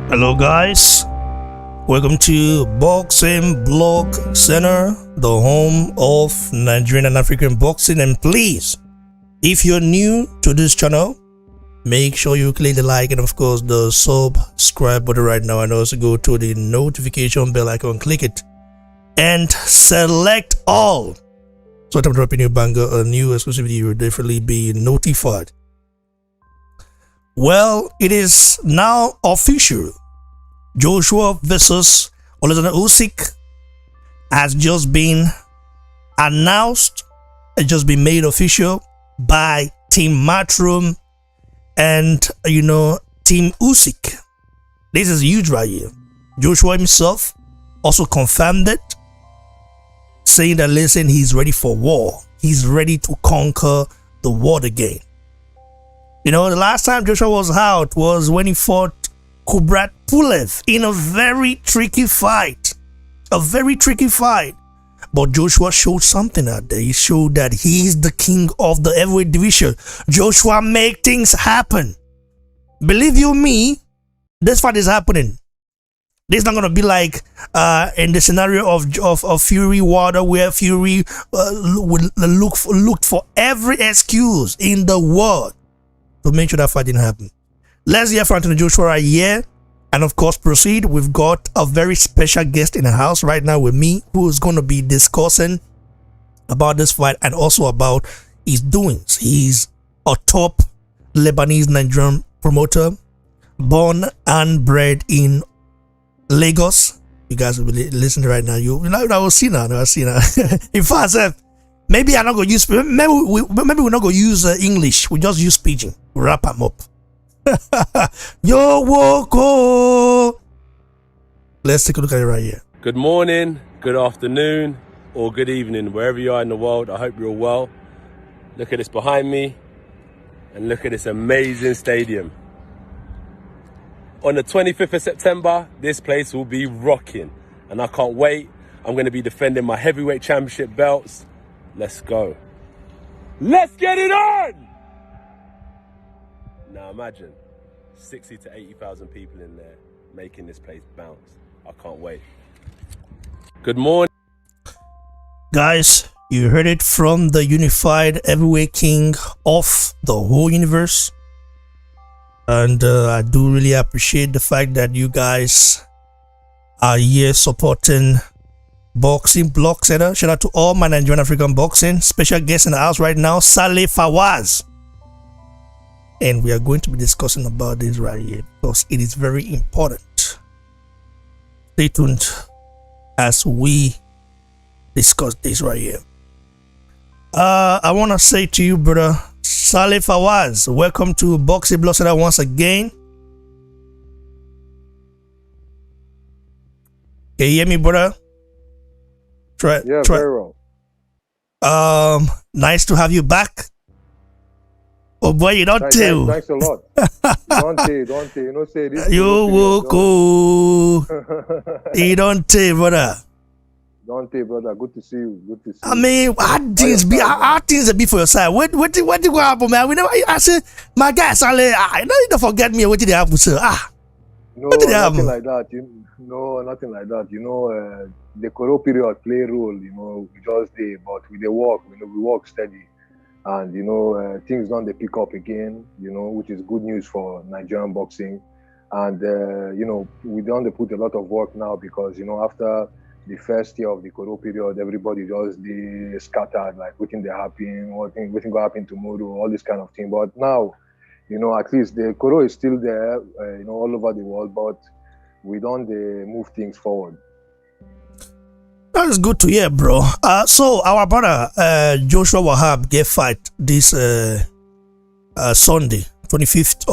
Hello guys, welcome to Boxing Blog Center, the home of Nigerian and African boxing. And please, if you're new to this channel, make sure you click the like and of course the subscribe button right now, and also go to the notification bell icon, click it and select all, so I'm dropping a new exclusive video, you'll definitely be notified. Well, it is now official. Joshua versus Oleksandr Usyk has just been announced. It's just been made official by Team Matchroom and Team Usyk. This is huge right here. Joshua himself also confirmed it, saying that listen, he's ready for war. He's ready to conquer the world again. The last time Joshua was out was when he fought Kubrat Pulev in a very tricky fight. But Joshua showed something out there. He showed that he's the king of the heavyweight division. Joshua make things happen. Believe you me, this fight is happening. This is not gonna be like in the scenario of Fury Wilder, where Fury looked for every excuse in the world to make sure that fight didn't happen. Let's hear from Anthony Joshua right here, and of course proceed. We've got a very special guest in the house right now with me, who is going to be discussing about this fight and also about his doings. He's a top Lebanese Nigerian promoter, born and bred in Lagos. You guys will be listening right now. I will see now. In fact, maybe I'm not going to use. Maybe we're not going to use English. We just use pidgin. Wrap them up. Yo, Woko. Let's take a look at it right here. Good morning, good afternoon, or good evening, wherever you are in the world. I hope you're well. Look at this behind me, and look at this amazing stadium. On the 25th of September, this place will be rocking, and I can't wait. I'm going to be defending my heavyweight championship belts. Let's go. Let's get it on! Now imagine 60 to 80,000 people in there making this place bounce. I can't wait. Good morning. Guys, you heard it from the unified heavyweight king of the whole universe. And I do really appreciate the fact that you guys are here supporting Boxing Blog Center. Shout out to all my Nigerian African boxing. Special guest in the house right now, Saleh Fawaz. And we are going to be discussing about this right here because it is very important. Stay tuned as we discuss this right here. I want to say to you, brother Saleh Fawaz, welcome to Boxing Blog Center once again. Can you hear me, brother? Try. Very well. Nice to have you back. Oh boy, you don't tell. Thanks a lot. Don't tell. Say this. You will go. You don't tell, brother. Don't tell, brother. Good to see you. I mean, how things be for your side? What did go happen, man? I said, my guy, Saleh, you don't forget me. What did happen, sir? No, nothing like that. No, nothing like that. The Koro period play role. We just did, but with the work, we work steady. And things don't they pick up again, which is good news for Nigerian boxing. And we don't put a lot of work now because after the first year of the Koro period, everybody just they scattered, like waiting they happen, waiting go happen tomorrow, all this kind of thing. But now, at least the Koro is still there, all over the world, but we don't move things forward. That is good to hear, bro. So our brother Joshua Wahab get fight this Sunday, 25th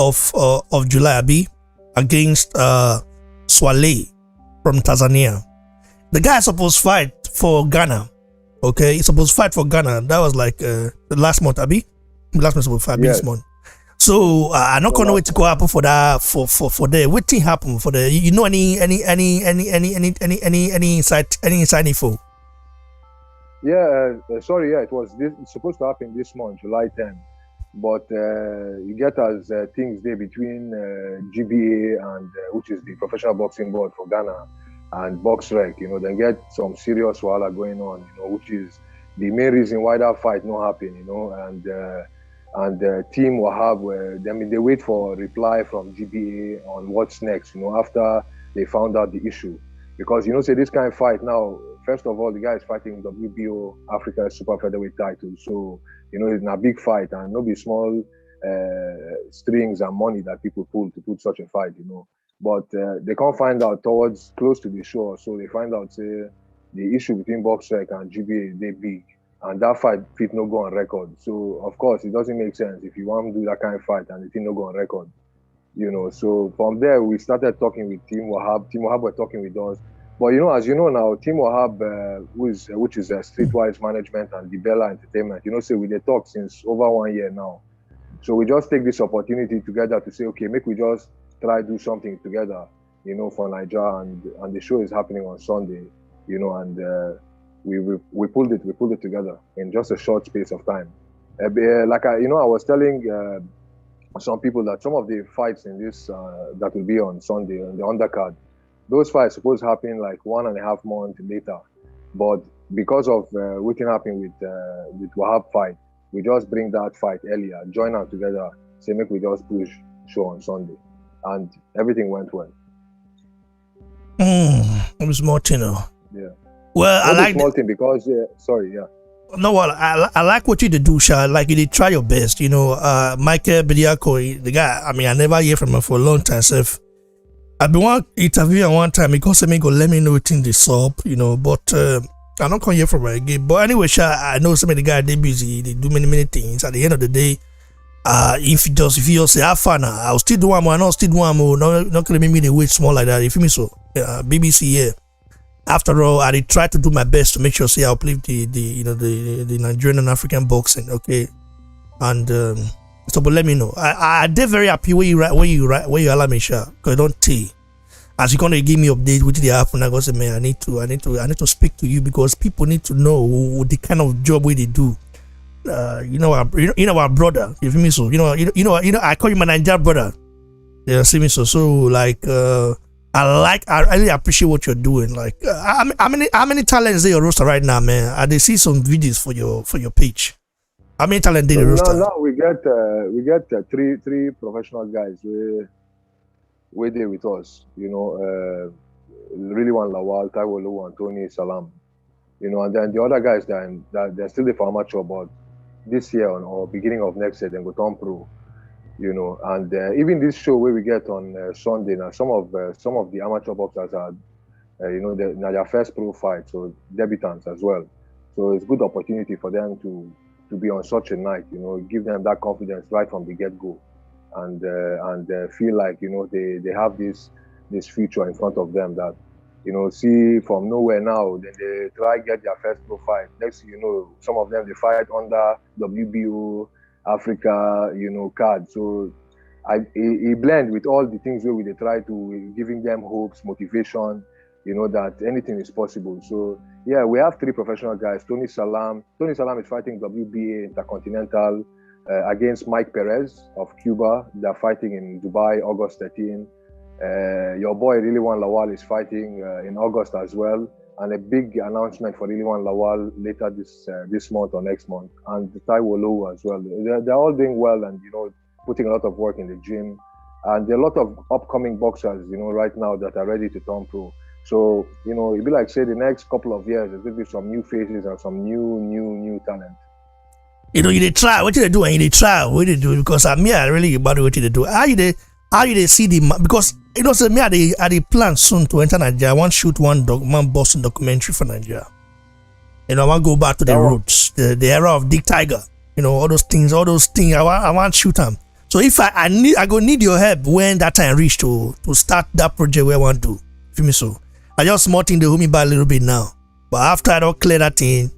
of July, against Saleh from Tanzania. The guy is supposed to fight for Ghana. Okay, he's supposed to fight for Ghana. That was like the last month, last month supposed to fight this month. So I'm not gonna wait to go happen for that for the what thing happen for the any inside info? Yeah, sorry, it was it's supposed to happen this month, July 10. But you get as things there between GBA and which is the professional boxing board for Ghana and BoxRec, they get some serious wahala going on, which is the main reason why that fight not happen, and Team Wahab, they wait for a reply from GBA on what's next, after they found out the issue. Because, say this kind of fight now, first of all, the guy is fighting WBO Africa Super Featherweight title. So, it's a big fight and no be small strings and money that people pull to put such a fight, But they can't find out towards close to the show. So they find out, say, the issue between BoxRec and GBA, they big. And that fight fit no go on record. So, of course, it doesn't make sense if you want to do that kind of fight and the thing no go on record. So from there, we started talking with Team Wahab. Team Wahab were talking with us. But, as you know now, Team Wahab, which is Streetwise Management and the Bella Entertainment, so we talk since over 1 year now. So we just take this opportunity together to say, okay, make we just try do something together, for Nigeria. And the show is happening on Sunday, and we pulled it together in just a short space of time. Like I was telling some people that some of the fights in this that will be on Sunday on the undercard, those fights supposed to happen like 1.5 months later, but because of what happened with Wahab fight, we just bring that fight earlier, join them together, say make we just push show on Sunday, and everything went well. It was more, Yeah. Well, I like small thing because yeah. No, well, I like what you did do, Sha. Like you did try your best, Michael Bediako, the guy. I mean, I never hear from him for a long time. So I've been one interview one time because he go let me know things this up, but I don't come here from him again. But anyway, Sha, I know some of the guys they busy, they do many things. At the end of the day, if you just say have fun, I'll still do one more, I'll still do one more. Not gonna make me the wait small like that. You feel me? So BBC here. After all, I did try to do my best to make sure I uplift the Nigerian and African boxing, okay. And so, but let me know. I did very happy where you allow me, Sha, because I don't tell. As you gonna give me update what did happen, I go say, man, I need to speak to you because people need to know the kind of job we they do. Our brother. You feel me? So I call you my Nigerian brother. You see me? So like. I really appreciate what you're doing. Like, how many talents are your roster right now, man? I did see some videos for your page. How many talents did the roster? No, we get three professional guys we there with us. Really one Lawal, Taiwo Lowo, and Tony Salam. And then the other guys that they're still there for amateur, but this year or beginning of next year, then go turn pro. And even this show where we get on Sunday now, some of the amateur boxers are, they're their first pro fight, so debutants as well. So it's a good opportunity for them to be on such a night, give them that confidence right from the get-go, and feel like they have this future in front of them that see from nowhere now. Then they try get their first pro fight. Next thing you know, some of them they fight under WBO Africa, card. So he blend with all the things where we try to giving them hopes, motivation, that anything is possible. So yeah, we have three professional guys. Tony Salam is fighting WBA Intercontinental against Mike Perez of Cuba. They're fighting in Dubai, August 13. Your boy Riliwan Lawal is fighting in August as well. And a big announcement for Riliwan Lawal later this month or next month, and Taiwo Lowo as well. They're all doing well and putting a lot of work in the gym, and there are a lot of upcoming boxers right now that are ready to turn pro. So it'd be like say the next couple of years there's going to be some new faces and some new talent. You try what they do and you try what they do because I really about what they do. How you see the because say me I plan soon to enter Nigeria. I want to shoot one Boston documentary for Nigeria. I want to go back to the roots, the era of Dick Tiger. All those things. I want to shoot them. So if I need your help when that time reach to start that project where I want to. Feel me? So I just small thing they hold me back a little bit now. But after I don't clear that thing,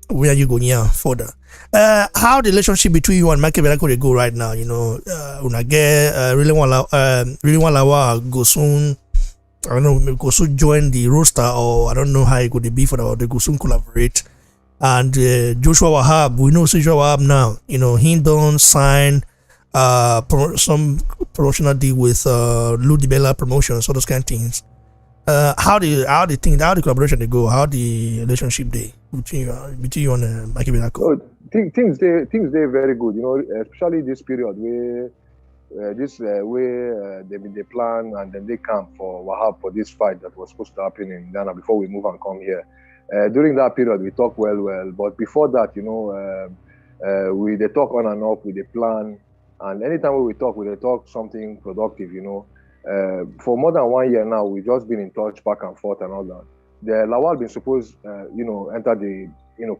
where are you going further? How the relationship between you and Michael Bediako go right now? Una get really want Lawa go soon. I don't know, go soon join the roster, or I don't know how it could be for the go soon collaborate. And Joshua Wahab, we know Joshua Wahab now. He don't sign some promotional deal with Ludi Bella Promotions, all those kind of things. How the collaboration they go? How the relationship they between you and Mikey Bilako? Oh, things they very good. Especially this period where they plan and then they camp for Wahab for this fight that was supposed to happen in Ghana before we move and come here. During that period, we talk well, but before that, we they talk on and off with the plan, and anytime we talk something productive. For more than 1 year now, we've just been in touch back and forth and all that. The Lawal been supposed, enter the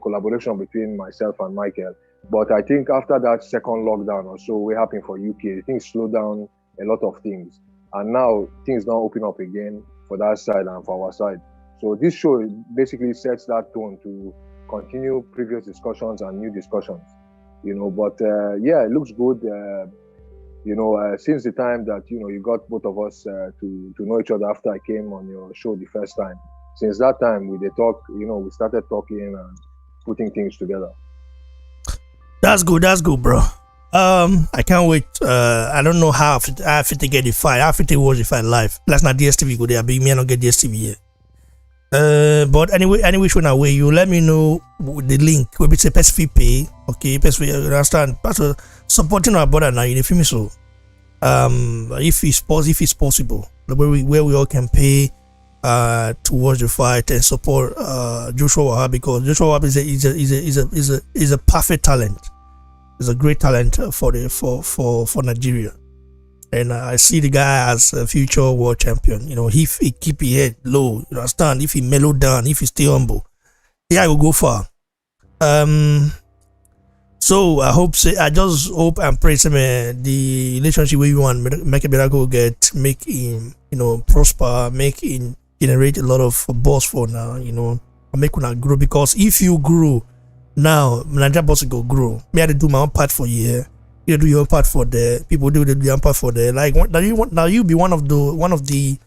collaboration between myself and Michael. But I think after that second lockdown or so, we're happening for UK, things slow down a lot of things. And now things now open up again for that side and for our side. So this show basically sets that tone to continue previous discussions and new discussions. But it looks good. Since the time that, you got both of us to know each other after I came on your show the first time. Since that time, we started talking and putting things together. That's good, bro. I can't wait. I don't know how I fit to get the fight. I fit to watch the fight live. That's not DSTV go there. But me, I don't get DSTV yet. But anyway, show now way you let me know the link. Will be say Pacific Pay. Okay, Pacific. Understand? But supporting our brother now. You feel me? So, if it's possible, where we all can pay to watch the fight and support Joshua Wahab, because Joshua Wahab is a perfect talent. He's a great talent for Nigeria, and I see the guy as a future world champion. If he keep his head low, you understand. If he mellow down, if he stay humble, I will go far. So I just hope and pray the relationship where you want make a better make him prosper, make him generate a lot of buzz for now, make una grow, because if you grow now, Nigeria boss go grow. Me I do my own part for you. You do your own part for the people do their own part for the like. Now you be one of the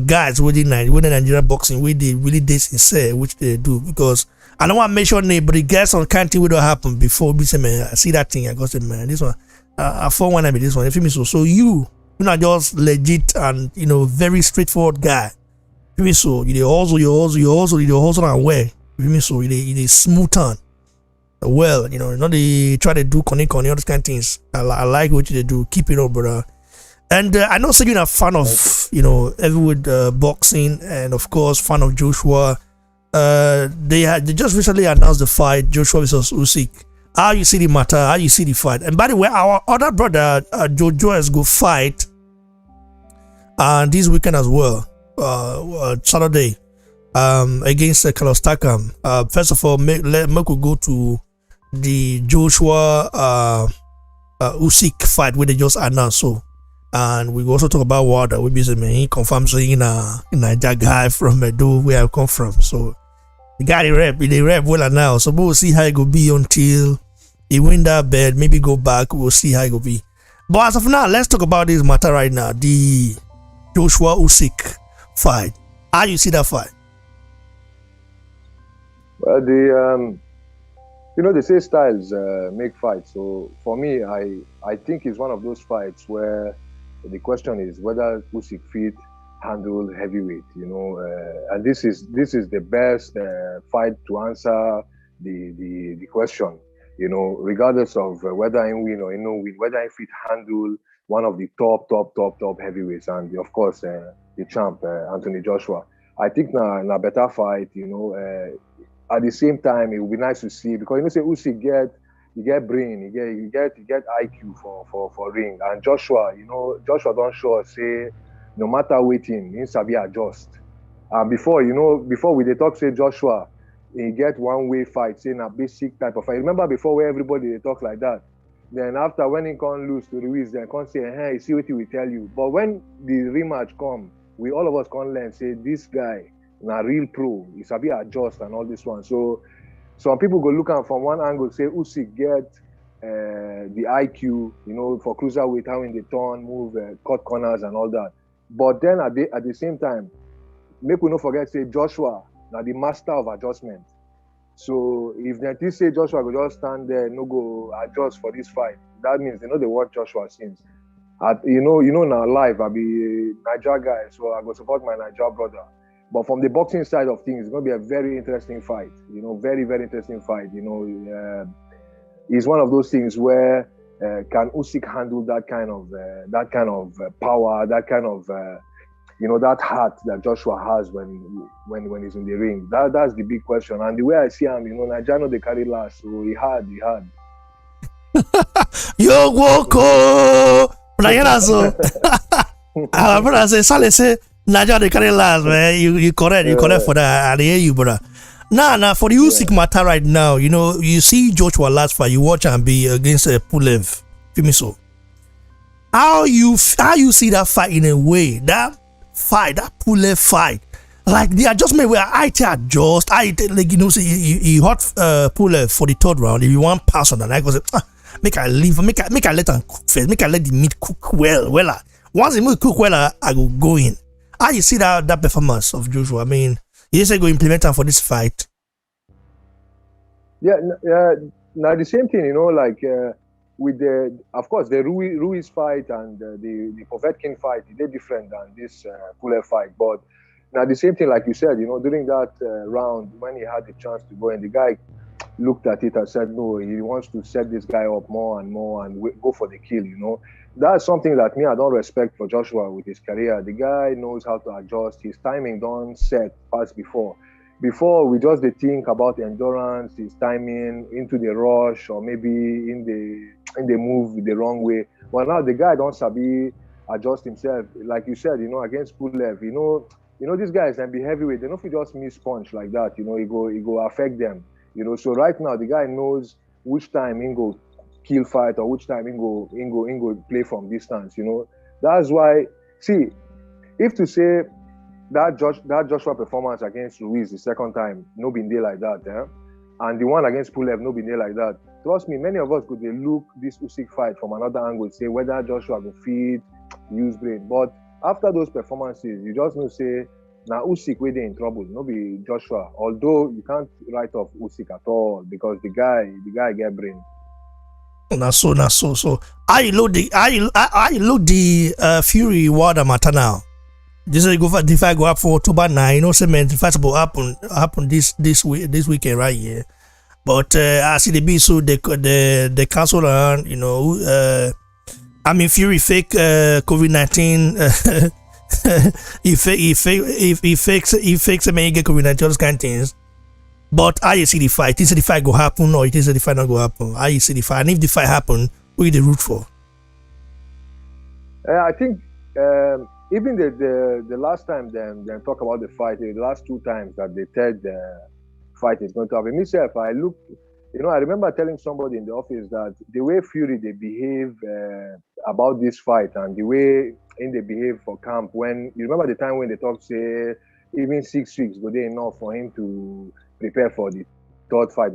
guys within Nigeria boxing where they really sincere, which they do, because I don't want to mention name, but the guys on country will happen before we say, man, I see that thing. I got it, man. This one, I found one. I mean, this one. You feel me? So you're not just legit and very straightforward guy. You feel me? So you also and well. You feel me? So you smooth on. Well, not they try to do connect all those kind of things. I like what you do. Keep it up, brother. And I know you're a fan of heavyweight boxing, and of course fan of Joshua. They just recently announced the fight, Joshua versus Usyk. How you see the matter? How you see the fight? And by the way, our other brother Joyce go fight this weekend as well, Saturday, against Carlos Takam. First of all, make we go to the Joshua Usyk fight where they just announced. So, and we also talk about Wilder. We busy, man. He confirms saying a Niger guy from Edo where I come from. So the guy they rep well now. So we'll see how it go be until he win that bed. Maybe go back. We'll see how it go be. But as of now, let's talk about this matter right now. The Joshua Usyk fight. How you see that fight? Well, they say styles make fights. So for me, I think it's one of those fights where the question is whether Usyk fit handle heavyweight. And this is the best fight to answer the question. Regardless of whether he win or he no win, whether he fit handle one of the top heavyweights, and of course the champ Anthony Joshua. I think na better fight. At the same time, it would be nice to see, because say Usyk get brain, you get IQ for ring, and Joshua don't show say no matter waiting, he sabi adjust. And before we they talk say Joshua, he get one way fight, saying a basic type of fight. Remember before where everybody they talk like that. Then after when he can't lose to Ruiz, then can't say, hey, see what he will tell you. But when the rematch come, we all of us can learn say this guy na real pro, he sabi adjust and all this one. So some people go look at from one angle, say Usyk get the IQ, for cruiserweight, how in the turn, move, cut corners and all that. But then at the same time, make we not forget, say Joshua, now the master of adjustment. So if they say Joshua will just stand there, no go adjust for this fight, that means they know they watch Joshua since. Now live, I be Niger guy, so I go support my Niger brother. But from the boxing side of things, it's going to be a very interesting fight. Very, very interesting fight. It's one of those things where can Usyk handle that kind of power, that kind of that heart that Joshua has when he's in the ring. That's the big question. And the way I see him, Niger know they carry last, so he had. Yo Woko, Brian so. Our brother say Saleh say Niger they carry last, man. You correct for that. I hear you, brother. Now for the Usyk matter right now, you see Joshua last fight, you watch and be against Pulev, Fimiso. How you see that fight in a way? That Pulev fight, like the adjustment where I adjust, say he hot Pulev for the third round. If you want pass on that, I go say, make I leave, make I let him cook first, make I let the meat cook well. Once the meat cook well, I go in. How you see that performance of Joshua? I mean, you say go implement him for this fight. Yeah, now the same thing, with of course, the Ruiz fight and the Povetkin fight, they're different than this Pulev fight. But now the same thing, like you said, during that round, when he had the chance to go in, the guy looked at it and said, no, he wants to set this guy up more and more and go for the kill, That's something that I don't respect for Joshua with his career. The guy knows how to adjust. His timing don't set past before. Before, we just think about endurance, his timing, into the rush, or maybe in the move the wrong way. But now the guy don't sabi adjust himself. Like you said, against Pulev, these guys can be heavyweight. They don't just miss punch like that. It go affect them. So right now the guy knows which time he go kill fight or which time he go play from distance. That's why. See, if to say that Joshua performance against Ruiz the second time no been there like that, and the one against Pulev no been there like that. Trust me, many of us could look this Usyk fight from another angle, say whether Joshua will feed, use brain. But after those performances, you just know say now Usyk where they in trouble, no be Joshua. Although you can't write off Usyk at all because the guy get brain. So I look the Fury Wilder matter now. This is the fight go up for October 9. Say man, the fight will happen this weekend right here. But I see the be so the cancel around. Fury fake COVID-19. he fakes man get COVID-19, those kind of things. But how you see the fight? You see the fight go happen or you see the fight not go happen? How you see the fight? And if the fight happen, who you the root for? I think even the last time them talk about the fight, the last two times that they said the fight is going to happen. Myself, I look, I remember telling somebody in the office that the way Fury they behave about this fight and the way they behave for camp, when you remember the time when they talk, say even 6 weeks go they enough for him to prepare for the third fight.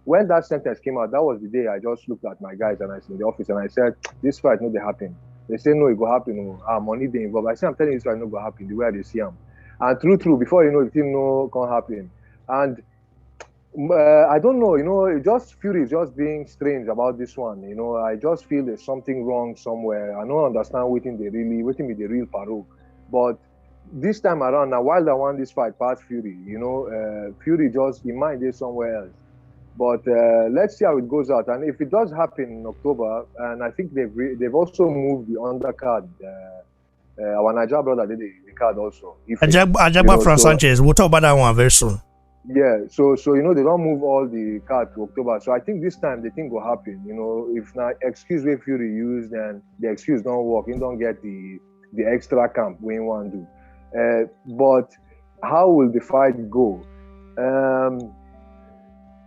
When that sentence came out, that was the day I just looked at my guys and I was in the office and I said, this fight no they happen. They say no, it go happen. Money they involved. I say I'm telling you, this fight no go happen. The way they see them, and true, before the thing no can happen. And I don't know, it just Fury is just being strange about this one. I just feel there's something wrong somewhere. I don't understand waiting be the real Farouk. But this time around, now Wilder won this fight past Fury, Fury just in mind is somewhere else. But let's see how it goes out. And if it does happen in October, and I think they've also moved the undercard. Our Niger brother did the card also. Ajagba from Sanchez. We'll talk about that one very soon. Yeah, so they don't move all the card to October. So I think this time the thing will happen. If not excuse way Fury used, then the excuse don't work. You don't get the extra camp when you want to do. But how will the fight go?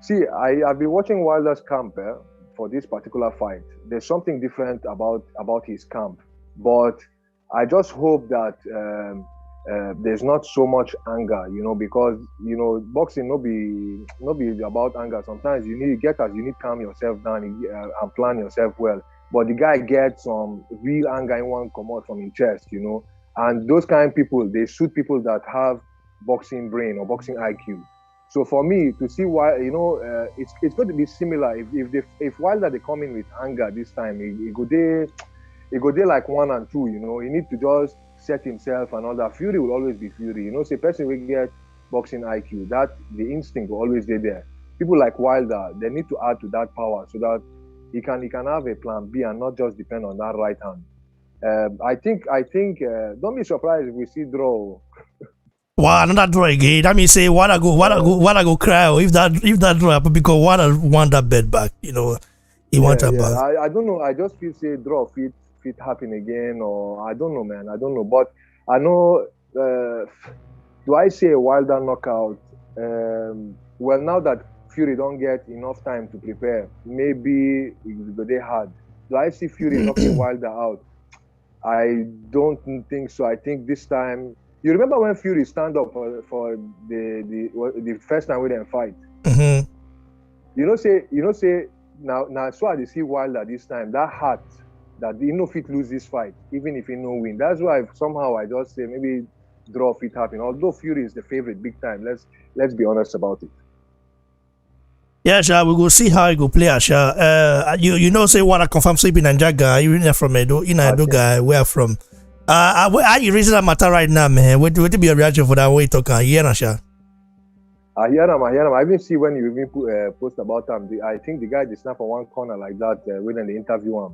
See, I've been watching Wilder's camp for this particular fight. There's something different about his camp, but I just hope that there's not so much anger, because boxing no be about anger. Sometimes you need calm yourself down and plan yourself well. But the guy gets some real anger in one come out from his chest, and those kind of people they suit people that have boxing brain or boxing IQ. So for me to see why, it's going to be similar. If Wilder they come in with anger this time, it go there like 1 and 2. He need to just set himself and all that. Fury will always be Fury. Say person will get boxing IQ. That the instinct will always be there. People like Wilder, they need to add to that power so that he can have a plan B and not just depend on that right hand. I think. Don't be surprised if we see draw. Wow, another draw again. That means say what I go cry if that draw happen because want that bet back. He want that back. I don't know. I just feel say draw fit happen again, or I don't know, man. I don't know, but I know. Do I say a Wilder knockout? Well, now that Fury don't get enough time to prepare, maybe it will go there hard. Do I see Fury knocking Wilder out? I don't think so. I think this time. You remember when Fury stand up for the first time we didn't fight? Mm-hmm. Say now so I see Wilder this time. That heart that he no fit lose this fight, even if he no win. That's why somehow I just say maybe draw fit happen. Although Fury is the favorite big time. Let's be honest about it. Yeah, sure. We go see how he go play. Sure. Say what I confirm sleeping in Jaga. You in from Edo, Edo guy. Where from? Are you raising that matter right now, man? What will be your reaction for that way talking? Yeah, Nasha. I hear him. I even see when you even post about him. I think the guy they snap on one corner like that when they interview him.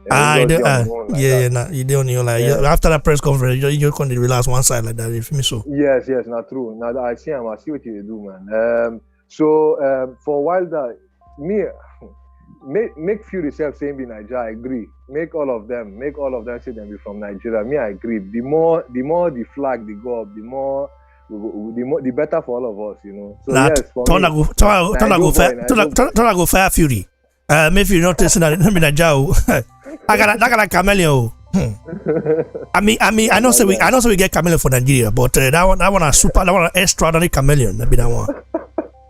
You don't know after that press conference, you can't relax one side like that. You feel me so? Yes, not true. Now I see him. I see what you do, man. So for Wilder, make Fury self saying be Nigeria. I agree. Make all of them say them be from Nigeria. Me, I agree. The more the flag they go up, the better for all of us, So yes, Tona go fire Fury. Maybe you not listening to me Nigeria. I got a chameleon. I mean, I know so we get chameleon for Nigeria, but that one a extraordinary chameleon. That be that one.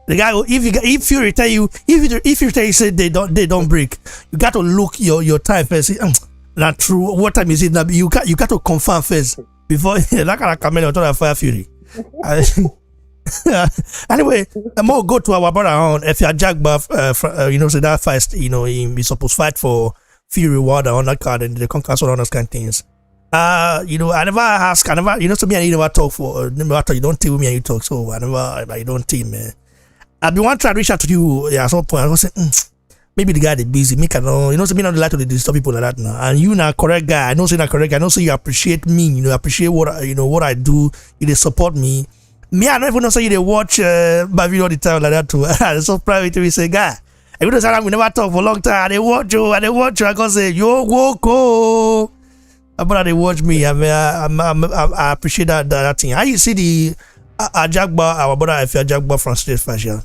The guy, if Fury tell you, if you tell you say they don't break, you got to look your time first. Not true. What time is it? Now you got to confirm first before that kind of chameleon to fire Fury. Anyway, I'm more go to our brother on if you are Jagba, say that fight, he supposed to fight for Fury Wilder on that card and they can't cancel all those kind of things. I never ask, so me and you never talk you don't tell me and you talk, so I don't tell man. I be one try to reach out to you at some point. I was saying, maybe the guy is busy. Me cannot, me not like to disturb people like that now. And you not correct guy. I know say not correct guy. I know say you appreciate me. Appreciate what I do. You they support me. Me, I don't even know say you they watch my video all the time like that too. It's so private to me say guy. I would say we never talk for a long time. They watch you. I can say yo go. But they watch me. I mean, I appreciate that thing. How you see the Jagba, our brother, if you're Jagba from State Fashion?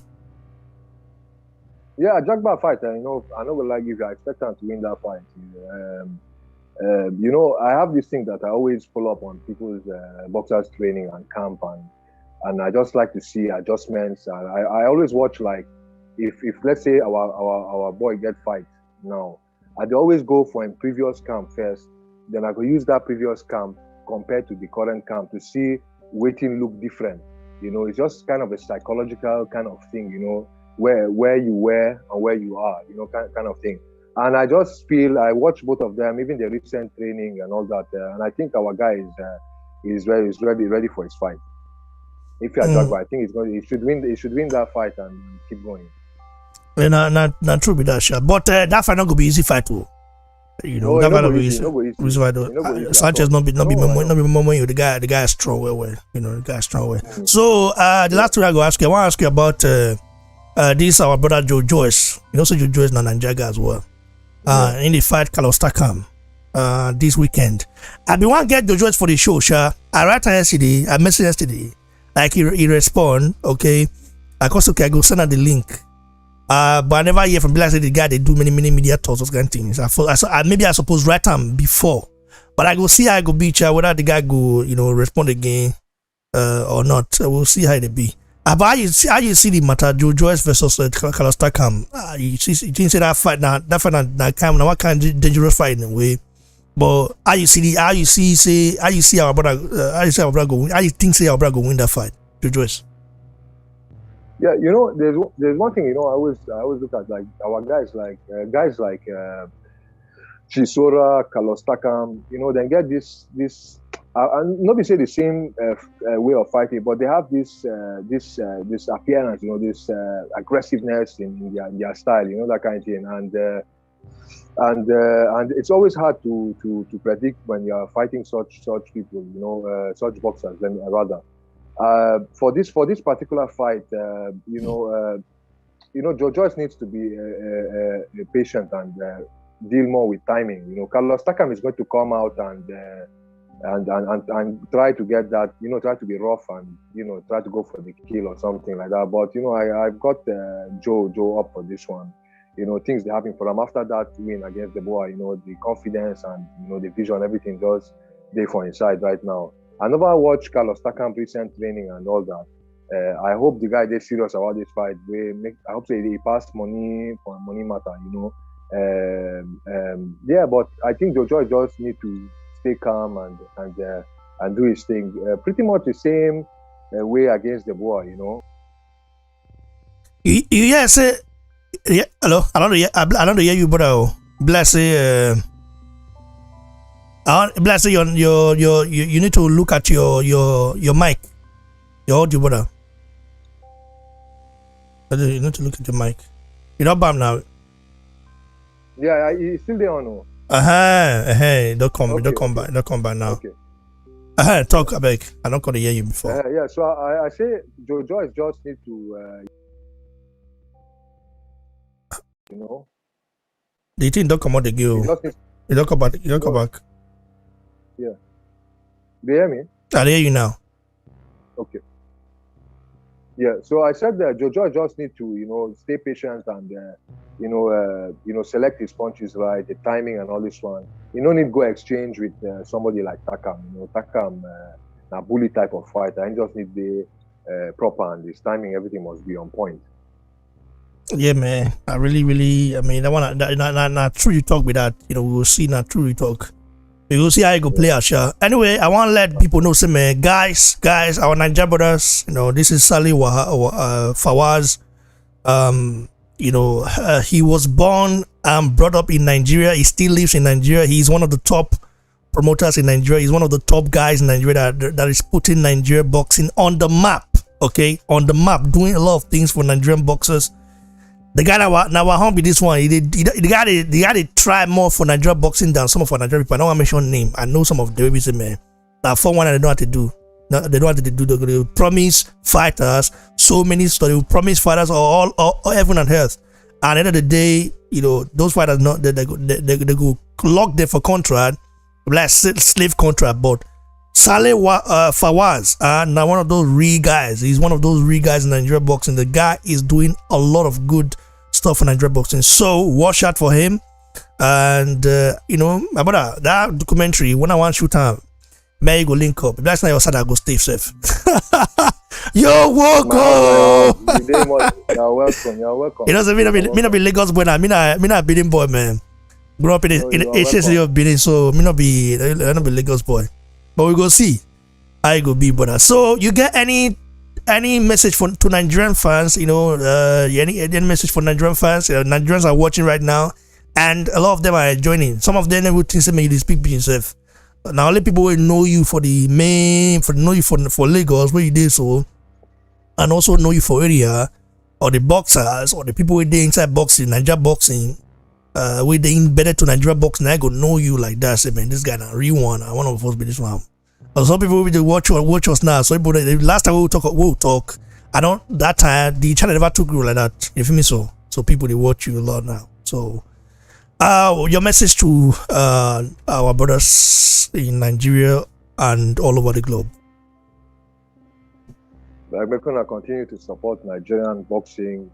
Yeah, Jagba fight. I know what like if I expect him to win that fight. I have this thing that I always follow up on people's boxers training and camp, and I just like to see adjustments. And I always watch like if let's say our boy get fight now, I'd always go for him previous camp first. Then I go use that previous camp compared to the current camp to see waiting look different. It's just kind of a psychological kind of thing. Where you were and where you are, kind of thing. And I just feel I watch both of them, even the recent training and all that, and I think our guy is ready for his fight. If you are Jagba, I think he should win that fight and keep going. Not true with that shot, but that fight not gonna be easy fight too. That fight not be easy. Sanchez not be moment. The guy is strong well. The guy is strong well. So the last thing I go ask you, I want to ask you about this our brother Joyce. So Joyce na Nigeria as well. In the fight Takam this weekend. I been want to get Joyce for the show, sure. I write yesterday, I messaged yesterday. Like he respond, okay. I go send her the link. But I never hear from like the guy they do many media talks, those kind of things. Maybe I suppose write him before. But I go see how I go beat you, whether the guy go, respond again or not. We'll see how it be. But how you see the matter, Joyce versus Takam? You didn't say that fight now what kind of dangerous fight in a way. But how you see our brother go win? How you think our brother go win that fight, Joyce? Yeah, there's one thing, I always look at, like, our guys like Chisora, Carlos Takam, then get this. Not be say the same way of fighting, but they have this appearance, this aggressiveness in their style, that kind of thing, and it's always hard to predict when you are fighting such people, such boxers. Rather, for this particular fight, Joyce needs to be patient and deal more with timing. Carlos Takam is going to come out and try to get that, try to be rough and try to go for the kill or something like that. But I've got Joe up for this one. Things that happen for him after that win against the boy. The confidence and the vision, everything just there for inside right now. I never watched Carlos Takam recent training and all that. I hope the guy is serious about this fight. I hope he pass money for money matter. Yeah, but I think Joe just need to stay calm and do his thing. Pretty much the same way against the boy. Yeah, say, yeah, hello. I don't hear you, brother. Bless you. Bless you. You need to look at your mic. Your audio, brother. You need to look at your mic. You don't bam now. Yeah, he's still there or no? Don't come back now. Okay. Talk back. I don't could hear you before. Yeah, so I say Joyce just need to, The thing don't come out the girl. You don't come back. You don't come back. Yeah. Do you hear me? I hear you now. Okay. Yeah, so I said that Joyce just need to, stay patient and, select his punches right, the timing and all this one. You don't need to go exchange with somebody like Takam. Takam, a bully type of fighter. I just need the proper and his timing, everything must be on point. Yeah, man. I really, I mean, not true you talk with that. We will see not true you talk. We will see how you go play our show. Anyway, I want to let people know, say, man, guys, our Nigerian brothers, this is Saleh Fawaz. He was born and brought up in Nigeria. He still lives in Nigeria. He's one of the top promoters in Nigeria. He's one of the top guys in Nigeria that is putting Nigeria boxing on the map. Okay, on the map, doing a lot of things for Nigerian boxers. The guy now home be this one. The guy they try more for Nigerian boxing than some of our Nigerian people. I don't want to mention name. I know some of the babies, man. Now for one, they don't have to do. They don't have to do. They promise fighters so many stories. They promise fighters all heaven and earth. And at the end of the day, those fighters they go lock them for contract, like slave contract. But Saleh Fawaz, now one of those real guys. He's one of those real guys in Nigerian boxing. The guy is doing a lot of good stuff for Nigerian boxing. So watch out for him. And my brother, that documentary, when I want to shoot him, may go link up. If that's not your side, I go stay safe. You're welcome. You're welcome. So me not be Lagos boy now. Me not Benin boy, man. Grew up in HSC of Benin, so me not be Lagos boy. But we go see how it go be, brother. So you get any message to Nigerian fans? Any message for Nigerian fans? Nigerians are watching right now, and a lot of them are joining. Some of them will think say you speak to yourself. Now only people will know you for for Lagos where you did so, and also know you for area or the boxers or the people who dey inside boxing, Nigeria boxing. We they embedded to Nigeria boxing. I go know you like that. Say, man, this guy na real one. One of us be this one. Some people will watch us now. So people, last time we'll talk. I don't that time the channel never took you like that. You feel me? So people they watch you a lot now. So your message to our brothers in Nigeria and all over the globe. We're gonna continue to support Nigerian boxing,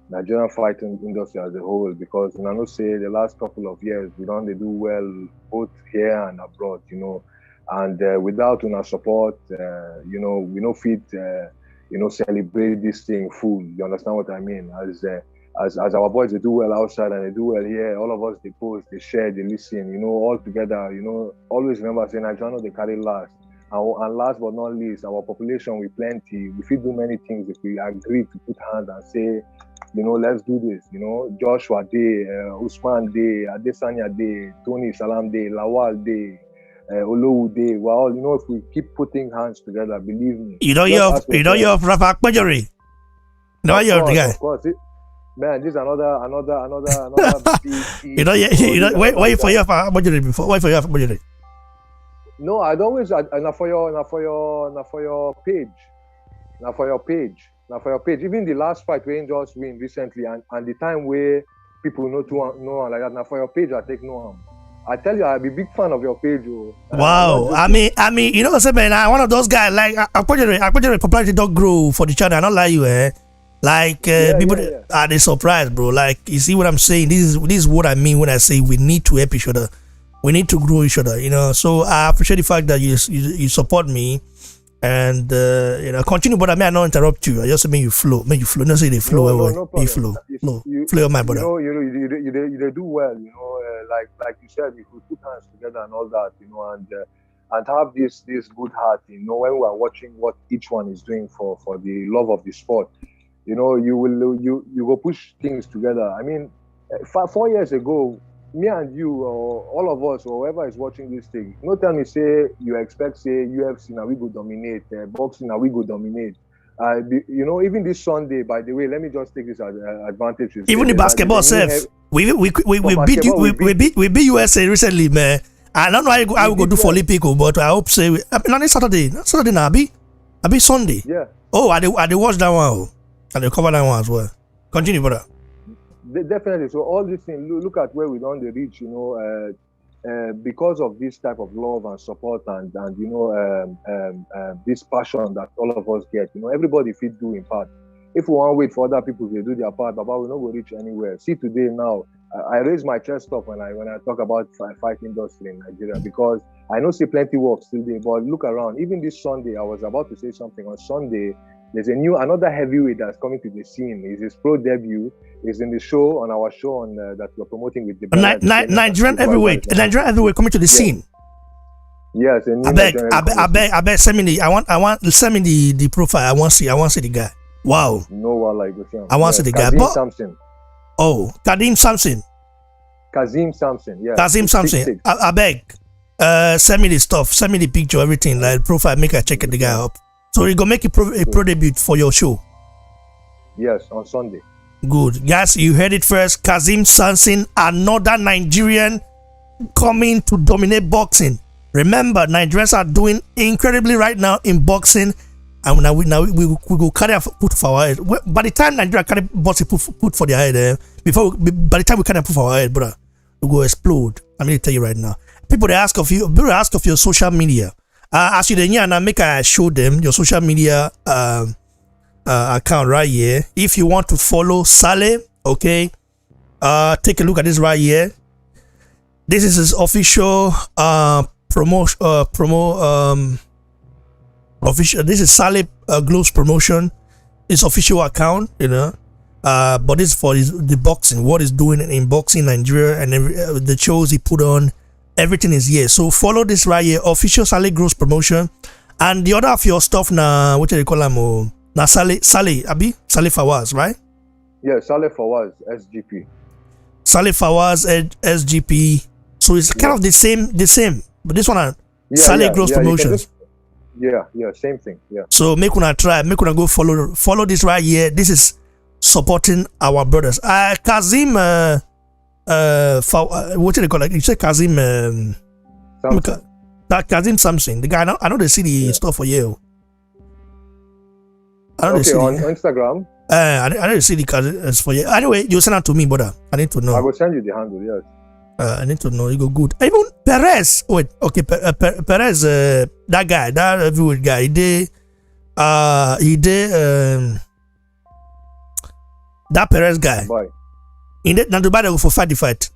Nigerian fighting industry as a whole, because I know say the last couple of years they do well both here and abroad, and without our support, we no fit celebrate this thing full. You understand what I mean? As our boys they do well outside and they do well here, all of us they post, they share, they listen, all together. Always remember saying Nigeria they carry last. And last but not least, our population, we plenty. We fit do many things if we agree to put hands and say, let's do this. Joshua Day, Usman Day, Adesanya Day, Tony Salam Day, Lawal Day, Olowu Day. Well, if we keep putting hands together, believe me. You know you're Rafa Akpajori. No, you're the guy. Of course. Man, this is another big. Wait for your Akpajori before. Wait for your Akpajori. No, I'd always not for your page. Now for your page. Even the last fight we just win recently and the time where people know like that. Now for your page, I take no harm. I tell you, I'll be big fan of your page. Wow. I mean, man, I'm one of those guys like Akpajori popularity don't grow for the channel. I don't lie you, eh? Like people are they surprised, bro. Like you see what I'm saying? This is what I mean when I say we need to help each other. We need to grow each other, So I appreciate the fact that you support me, and continue. But I may not interrupt you. I just mean you flow. Make you flow. Not say they flow. No problem. You flow, my brother. You do well. Like you said, if we put hands together and all that, and have this good heart, when we are watching what each one is doing for the love of the sport, you will push things together. I mean, 4 years ago, me and you or all of us or whoever is watching this thing, tell me say you expect say UFC now we go dominate, boxing now we go dominate. Even this Sunday, by the way, let me just take this advantage. Even the basketball self, we beat USA recently, man. I don't know how I will go do for Olympico, but I hope say not Saturday now, I be Sunday. Yeah. Oh, I watch that one. And they cover that one as well. Continue, brother. Definitely. So all these things, look at where we don't reach, because of this type of love and support and this passion that all of us get. Everybody fit do in part. If we want to wait for other people to do their part, Baba, we not go reach anywhere. See today now, I raise my chest up when I talk about fight industry in Nigeria because I know see plenty work still there. But look around. Even this Sunday, I was about to say something on Sunday. There's another heavyweight that's coming to the scene. It's his pro debut. It's in the show on our show that we're promoting with the Nigerian heavyweight. Nigerian heavyweight coming to the scene. Yes. I beg. Send me send me the profile. I want to see the guy. Wow. No one like this. I want to see the guy. Samson. Oh, Kazim Samson. Yeah. Kazim Samson. I beg. Send me the stuff. Send me the picture. Everything like profile. Make I check the guy up. So you gonna make a pro debut for your show? Yes, on Sunday. Good. Guys, you heard it first. Kazim Samson, another Nigerian coming to dominate boxing. Remember, Nigerians are doing incredibly right now in boxing. And now we go carry a put for our head. By the time Nigeria carry boxing put for their head, by the time we carry put for our head, brother, we go explode. I'm going to tell you right now. People ask of your social media. As you then make I show them your social media account right here. If you want to follow Saleh, okay, take a look at this right here. This is his official official. This is Saleh Gloves Promotion. His official account, but this is for the boxing. What he's doing in boxing Nigeria and the shows he put on. Everything is here. So follow this right here. Official Saleh Gross Promotion. And the other of your stuff now, what do you call him? Now Saleh Fawaz, right? Yeah, Saleh Fawaz, SGP. Saleh Fawaz, SGP. So it's kind of the same. But this one, Saleh Gross Promotions. Yeah, same thing. Yeah. So make una go follow this right here. This is supporting our brothers. Kazim what do they call it? You said Kazim Kazim Samson. The guy I know they see the stuff for you. On Instagram. I don't see the Kazim for you. Anyway, you send it to me, brother. I need to know. I will send you the handle, yes. I need to know. You go good. Even Perez. Wait, okay, Perez, that guy, that heavyweight guy, he did that Perez guy. Boy. In that Dubai they go for fight the fight.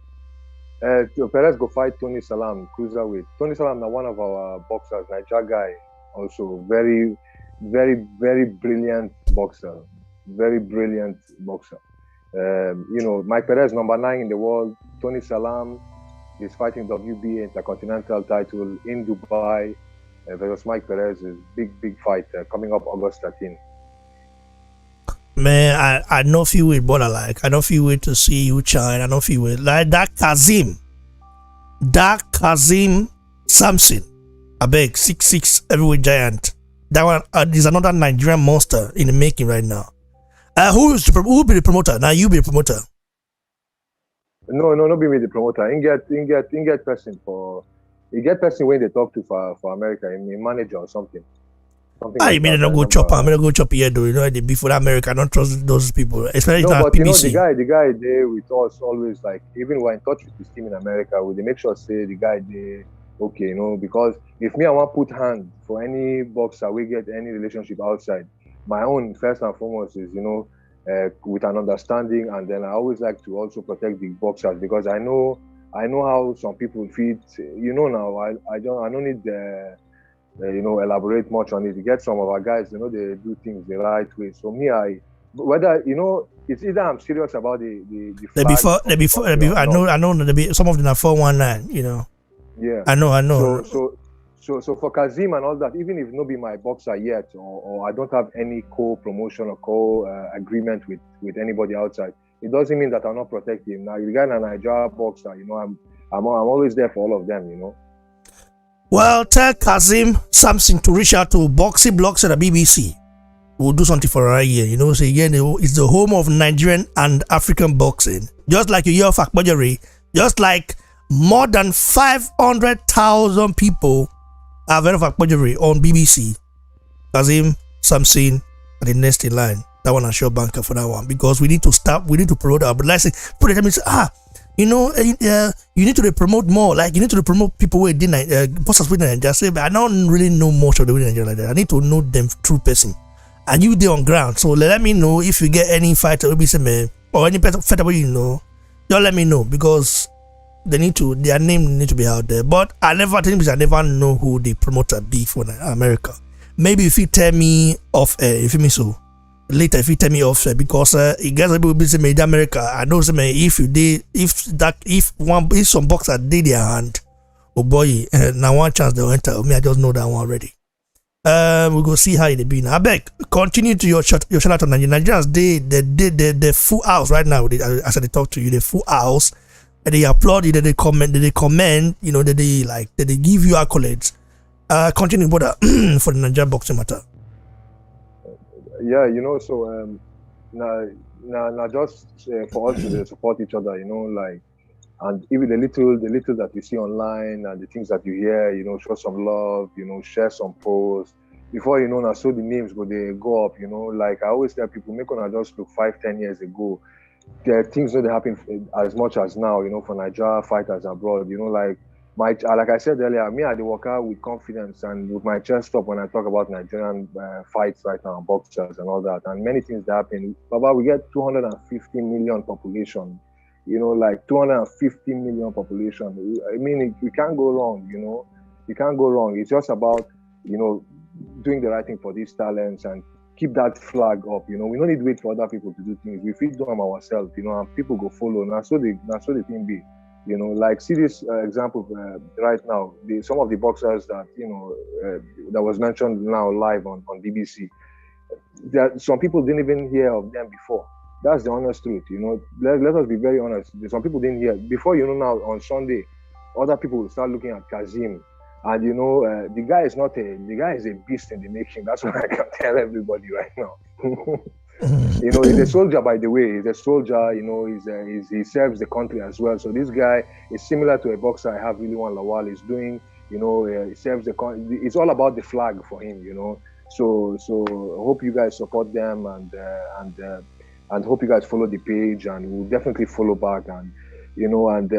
Perez go fight Tony Salam, cruiserweight. Tony Salam is one of our boxers, Niger guy, also very, very, very brilliant boxer. Very brilliant boxer. Mike Perez, number 9 in the world. Tony Salam is fighting WBA Intercontinental title in Dubai. versus Mike Perez is big fight coming up August 13. Man, I know if you will, brother. Like, I know if you wait to see you shine. I know if you will. Like that Kazim Samson, I beg, 6'6" heavyweight giant. That one is another Nigerian monster in the making right now. Who will be the promoter? Now you be the promoter. No, be me the promoter. You get person when they talk to for America, a manager or something. I mean, don't go chop. I'm gonna go chop here, though. You know, before America, I don't trust those people, especially but PBC. You know, the guy there with us always, like, even when in touch with his team in America, we they make sure say the guy there, okay, you know, because if me I want put hand for any boxer, we get any relationship outside. My own first and foremost is, you know, with an understanding, and then I always like to also protect the boxers because I know how some people feel. You know, now I don't need you know, elaborate much on it. You get some of our guys, you know, they do things the right way. So me, whether, you know, it's either I'm serious about the before I know some of them are 419, you know. Yeah. I know. So for Kazim and all that, even if no be my boxer yet, or I don't have any co-promotion or co-agreement with anybody outside, it doesn't mean that I'll not protect him. Now, you got a Nigerian boxer, you know, I'm always there for all of them, you know. Well, tell Kazim Samson to reach out to Boxing Blocks at the BBC. We'll do something for our year. You know, say again, it's the home of Nigerian and African boxing. Just like you hear of Akbajari, just like more than 500,000 people have heard of Akbajari on BBC. Kazim Samson at the next in line. That one I sure banker for that one because we need to promote our. But let's say, put it. I mean, you know, you need to promote more. Like, you need to promote people who did bosses with Nigeria. Say, but I don't really know much of the way Nigeria like that. I need to know them true person. And you there on ground. So let me know if you get any fighter or any fighter you know. Just let me know because their name need to be out there. But I never know who the promoter be for America. Maybe if you tell me off if you mean so. Later, if you tell me off, because it gets people busy made America. I know some if some boxer did their hand, oh boy, now one chance they'll enter. Me, I just know that one already. We go see how it be now. I beg, continue to your shout out on Nigerians. They full house right now. As I talk to you, they full house, and they applaud you. They comment. You know, they give you accolades. Continue, brother, for the Nigerian boxing matter. Yeah, you know, so now just for us to support each other, you know, like, and even the little that you see online and the things that you hear, you know, show some love, you know, share some posts. Before you know, now so the names they go up, you know, like I always tell people, make on just look 5-10 years ago, there things don't happen as much as now, you know, for Nigeria fighters abroad, you know, like like I said earlier, me I work out with confidence and with my chest up when I talk about Nigerian fights right now, boxers and all that, and many things that happen. Baba, we get 250 million population, you know, like 250 million population. I mean, we can't go wrong, you know, you can't go wrong. It's just about, you know, doing the right thing for these talents and keep that flag up. You know, we don't need to wait for other people to do things. We fit do them ourselves, you know, and people go follow. Now so the thing be. You know, like see this example right now. Some of the boxers that you know that was mentioned now live on BBC. Some people didn't even hear of them before. That's the honest truth. You know, let us be very honest. Some people didn't hear before. You know, now on Sunday, other people will start looking at Kazim, and you know, the guy is a beast in the making. That's what I can tell everybody right now. You know, he's a soldier, by the way. He's a soldier, you know, he serves the country as well. So this guy is similar to a boxer I have, Iliwan Lawal, is doing, you know, he serves the country. It's all about the flag for him, you know. So I hope you guys support them and hope you guys follow the page, and we'll definitely follow back. And, you know, and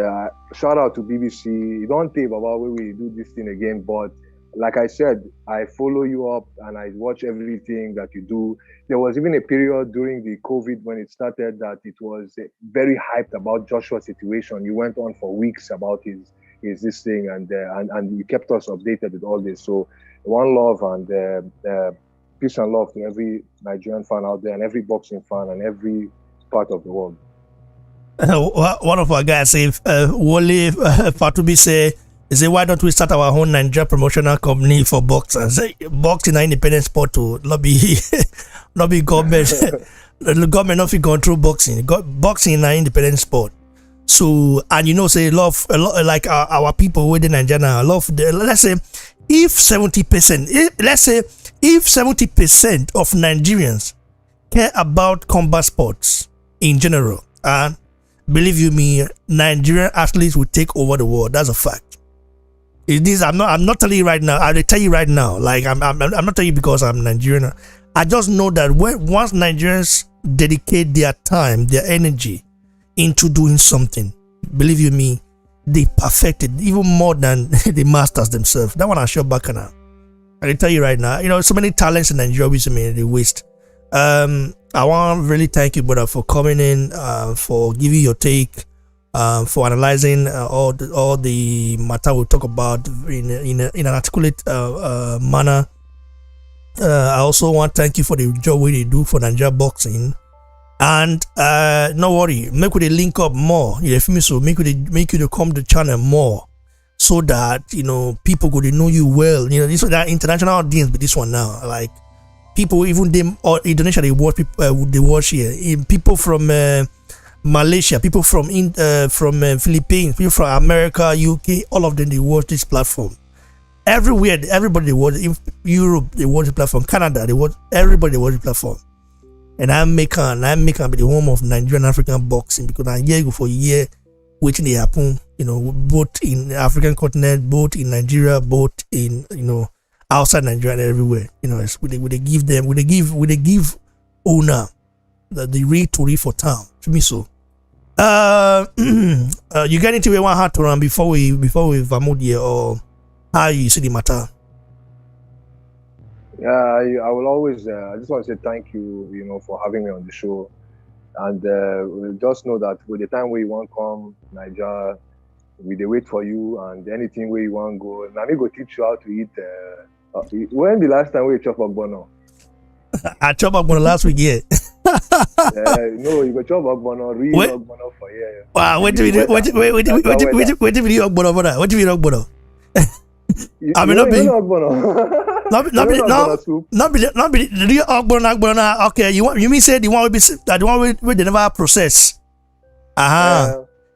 shout out to BBC. You don't think about when we do this thing again, but like I said, I follow you up and I watch everything that you do. There was even a period during the COVID when it started that it was very hyped about Joshua's situation. You went on for weeks about his this thing, and you kept us updated with all this. So one love and peace and love to every Nigerian fan out there and every boxing fan and every part of the world. One of our guys say, Wole Fatubi say, They say, why don't we start our own Nigeria promotional company for boxers? Boxing an independent sport to not be not be government. The government not control boxing. Boxing is an independent sport. So, and you know, say a lot like our people within Nigeria, let's say if 70%, let's say if 70% of Nigerians care about combat sports in general, and believe you me, Nigerian athletes will take over the world. That's a fact. It is. I'm not telling you right now. I'll tell you right now. Like I'm not telling you because I'm Nigerian. I just know that once Nigerians dedicate their time, their energy into doing something, believe you me, they perfect it even more than the masters themselves. That one I sure back now. I tell you right now, you know, so many talents in Nigeria which they waste. I want to really thank you, brother, for coming in, for giving your take, for analyzing all the matter we talk about in an articulate manner. I also want to thank you for the job we they do for Nigeria boxing. And no worry, make we link up more. You feel me? So make you to come to the channel more, so that you know people go to know you well. You know, this that international audience with this one now. Like people, even them or Indonesia, they watch people. They watch here. People from Malaysia, people from Philippines, people from America, UK, all of them they watch this platform. Everywhere, everybody they watch. In Europe, they watch the platform. Canada, they watch. Everybody they watch the platform. And I'm making be the home of Nigerian African boxing, because I hear for a year waiting they happen, you know, both in the African continent, both in Nigeria, both in, you know, outside Nigeria and everywhere. You know, we give owner the real to for town. To me so. You get into one hard to run before we vamud here, or how you see the matter? Yeah, I will always. I just want to say thank you, you know, for having me on the show, and we'll just know that with the time where you want to come, Nigeria, we dey wait for you, and anything where you want to go, now me go teach you how to eat. When the last time we chop ogbono? I chop ogbono last week, yeah. No, you go chop ogbono, real ogbono for here. Wow, what do we do? What do we do ogbono, brother? What do we do ogbono? I mean, not be the real ogbono. Okay, you mean say the one we they never process?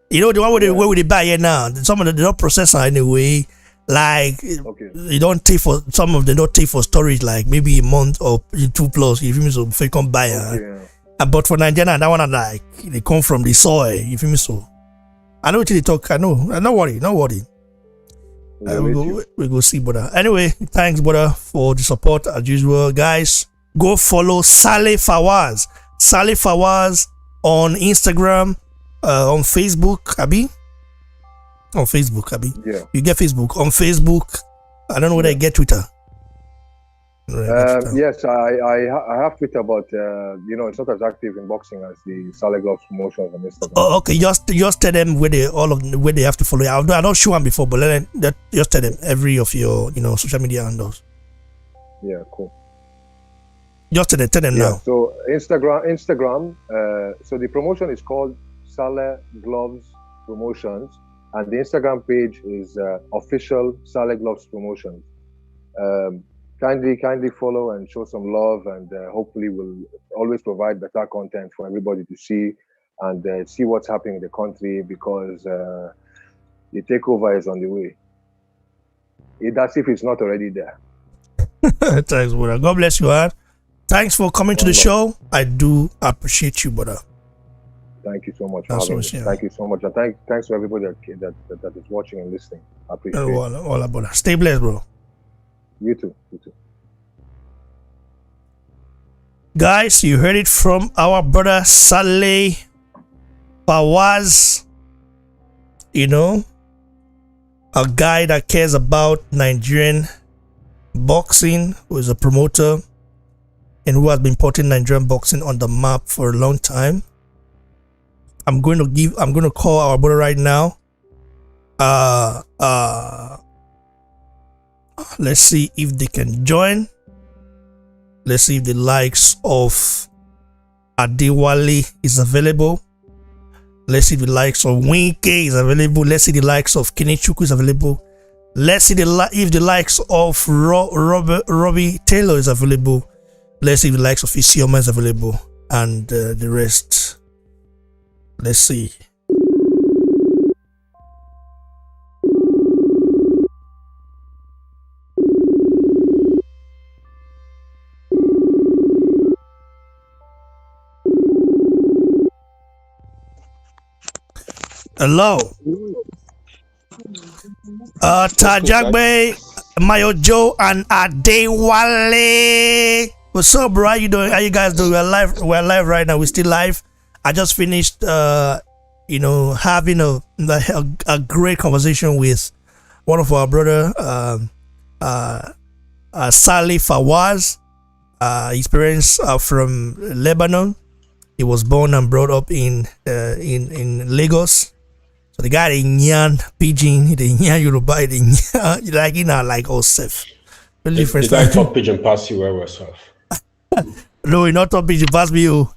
You know the one where they buy it now. Some of them they don't process it anyway. Like you don't take for some of them don't take for storage like maybe a month or 2+. If you mean so, before you come buy it. But for Nigeria, that one like they come from the soil. You feel me so? I know what they talk. I know. No worry. We go see, brother. Anyway, thanks, brother, for the support as usual. Guys, go follow Saleh Fawaz. Saleh Fawaz on Instagram, on Facebook, Abi. On Facebook, Abi. Yeah. You get Facebook. On Facebook, I don't know whether I get Twitter. Yes, I have Twitter, but you know, it's not as active in boxing as the Saleh Gloves promotions on Instagram. Oh, okay. Just tell them where they have to follow you. I'm not sure them before, but just tell them every of your social media handles. Yeah, cool. Just tell them now. So Instagram. So the promotion is called Saleh Gloves Promotions, and the Instagram page is official Saleh Gloves Promotions. Kindly follow and show some love, and hopefully we'll always provide better content for everybody to see and see what's happening in the country, because the takeover is on the way. That's if it's not already there. Thanks, brother. God bless you, man. Thanks for coming to the show. I do appreciate you, brother. Thank you so much for having me. Thank you so much, and thanks to everybody that is watching and listening. I appreciate it. All brother. Stay blessed, bro. You too. Guys, you heard it from our brother Saleh Fawaz. You know, a guy that cares about Nigerian boxing, who is a promoter and who has been putting Nigerian boxing on the map for a long time. I'm going to call our brother right now. Let's see if they can join. Let's see if the likes of Adewale is available. Let's see if the likes of Winke is available. Let's see the likes of Kenechukwu is available. Let's see if the likes of Robbie Taylor is available. Let's see if the likes of Isioma is available, and the rest. Let's see. Hello. Tajagbe, Mayo Joe, and Adewale. What's up, bro? How you doing? How you guys doing? We're live right now. We're still live. I just finished, having a great conversation with one of our brother, Saleh Fawaz. His parents are from Lebanon. He was born and brought up in Lagos. So the guy, the Nyan pidgin, the Nyan Yoruba, the Nyan, like Osef. Really did I talk pidgin past you where yourself? No, you not talk pidgin past me. You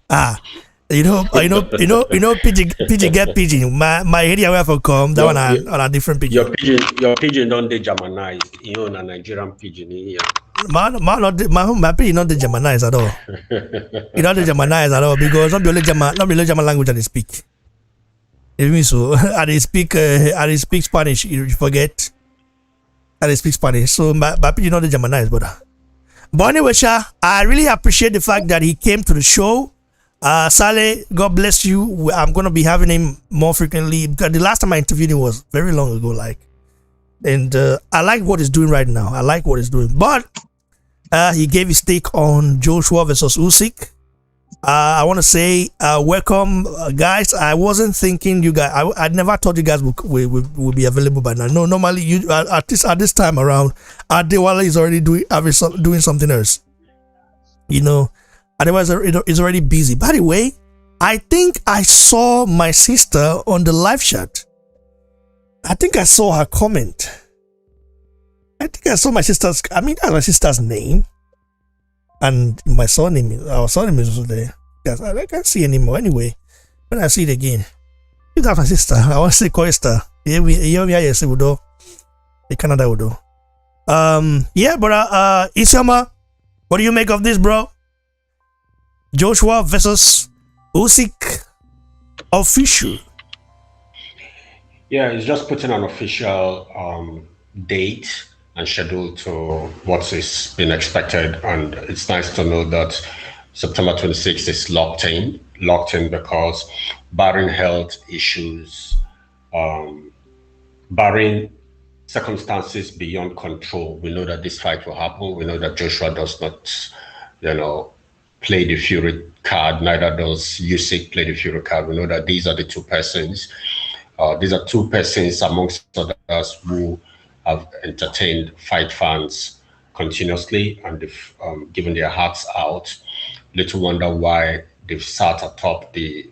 pidgin get pidgin. My area where I come, that one on a different pidgin. Your pidgin don't de Germanized. You know, a Nigerian pidgin here. My pidgin not the Germanized at all. You not the Germanized at all because not the only German language that they speak. So I speak Spanish. You forget. I speak Spanish. So my pidgin not the Germanized, brother. But anyway, Sha, I really appreciate the fact that he came to the show. Saleh, God bless you. I'm gonna be having him more frequently because the last time I interviewed him was very long ago. And I like what he's doing right now. I like what he's doing. But he gave his take on Joshua versus Usyk. I want to say welcome, guys. I wasn't thinking you guys. I never thought you guys would be available by now. No, normally you at this time around, Adewale is already doing something else. Otherwise it's already busy. By the way, I think I saw my sister on the live chat. I think I saw her comment. I think I saw my sister's. I mean, that's my sister's name. And our surname is also there. Yes, I can't see anymore. Anyway, when I see it again, if that's my sister, I want to say Coista. Canada would do. Yeah, brother. Isioma, what do you make of this, bro? Joshua versus Usyk official. Yeah, it's just putting an official date and schedule to what is being expected, and it's nice to know that September 26th is locked in because barring health issues, barring circumstances beyond control, we know that this fight will happen. We know that Joshua does not, play the Fury card, neither does Usyk play the Fury card. We know that these are the two persons. These are two persons amongst others who have entertained fight fans continuously, and they've given their hearts out. Little wonder why they've sat atop the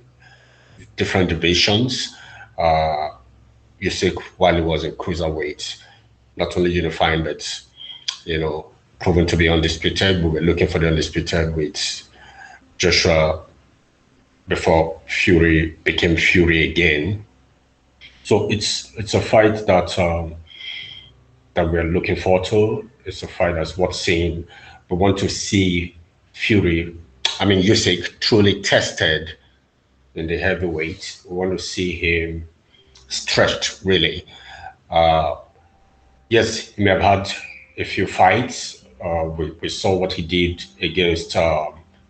different divisions. Usyk, while he was in cruiserweight, not only unifying but, proven to be undisputed. We were looking for the undisputed with Joshua before Fury became Fury again. So it's a fight that we're looking forward to. It's a fight that's worth seeing. We want to see Usyk truly tested in the heavyweight. We want to see him stretched, really. Yes, he may have had a few fights. We saw what he did against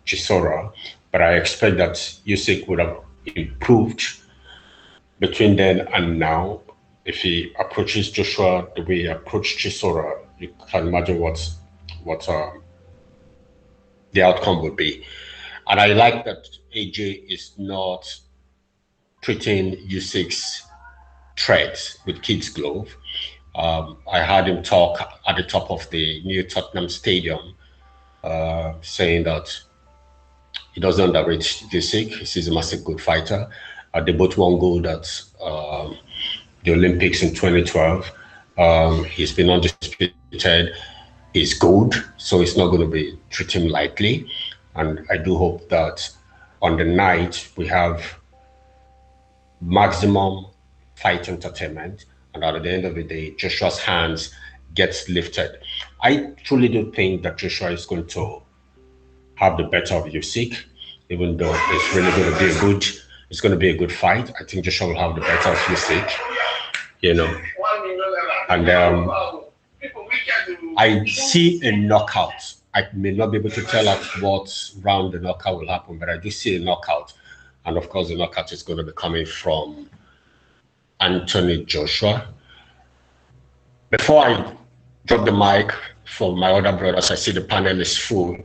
Chisora, but I expect that Usyk would have improved between then and now. If he approaches Joshua the way he approached Chisora, you can imagine what the outcome would be. And I like that AJ is not treating Usyk's threat with kid's glove. I heard him talk at the top of the new Tottenham Stadium, saying that he doesn't underrate Usyk. He sees him as a good fighter. They both won gold at the Olympics in 2012. He's been undisputed. He's good, so it's not going to be treated him lightly. And I do hope that on the night we have maximum fight entertainment, and at the end of the day, Joshua's hands gets lifted. I truly do think that Joshua is going to have the better of Usyk, even though it's really going to be it's going to be a good fight. I think Joshua will have the better of Usyk, you know, and I see a knockout. I may not be able to tell at what round the knockout will happen, but I do see a knockout, and of course, the knockout is going to be coming from Anthony Joshua. Before I drop the mic for my other brothers, I see the panel is full.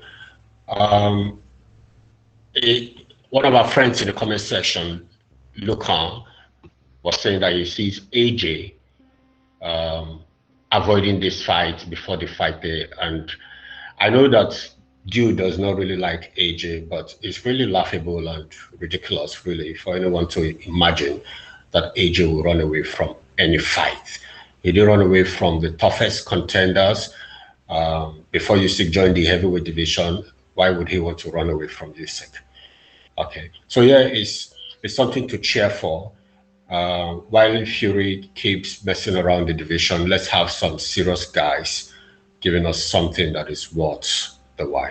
One of our friends in the comment section, Lucan, was saying that he sees AJ avoiding this fight before the fight day. And I know that Dude does not really like AJ, but it's really laughable and ridiculous, really, for anyone to imagine that AJ will run away from any fight. He did run away from the toughest contenders. Before Usyk joined the heavyweight division, why would he want to run away from Usyk? Okay, so yeah, it's something to cheer for. While Fury keeps messing around the division, let's have some serious guys giving us something that is worth the while.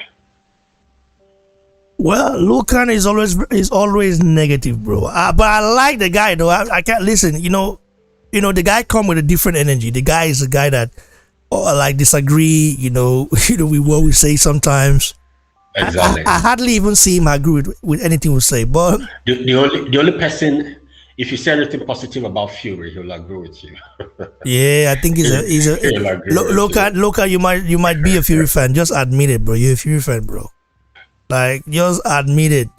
Well, Lucan is always negative, bro. But I like the guy though. I can't listen. You know, the guy come with a different energy. The guy is a guy that like disagree. You know with what we say sometimes. Exactly. I hardly even see him agree with anything we say. But the only person, if you say anything positive about Fury, he'll agree with you. Yeah, I think he's a Lucan. You might be a Fury fan. Just admit it, bro. You're a Fury fan, bro. Like, just admit it.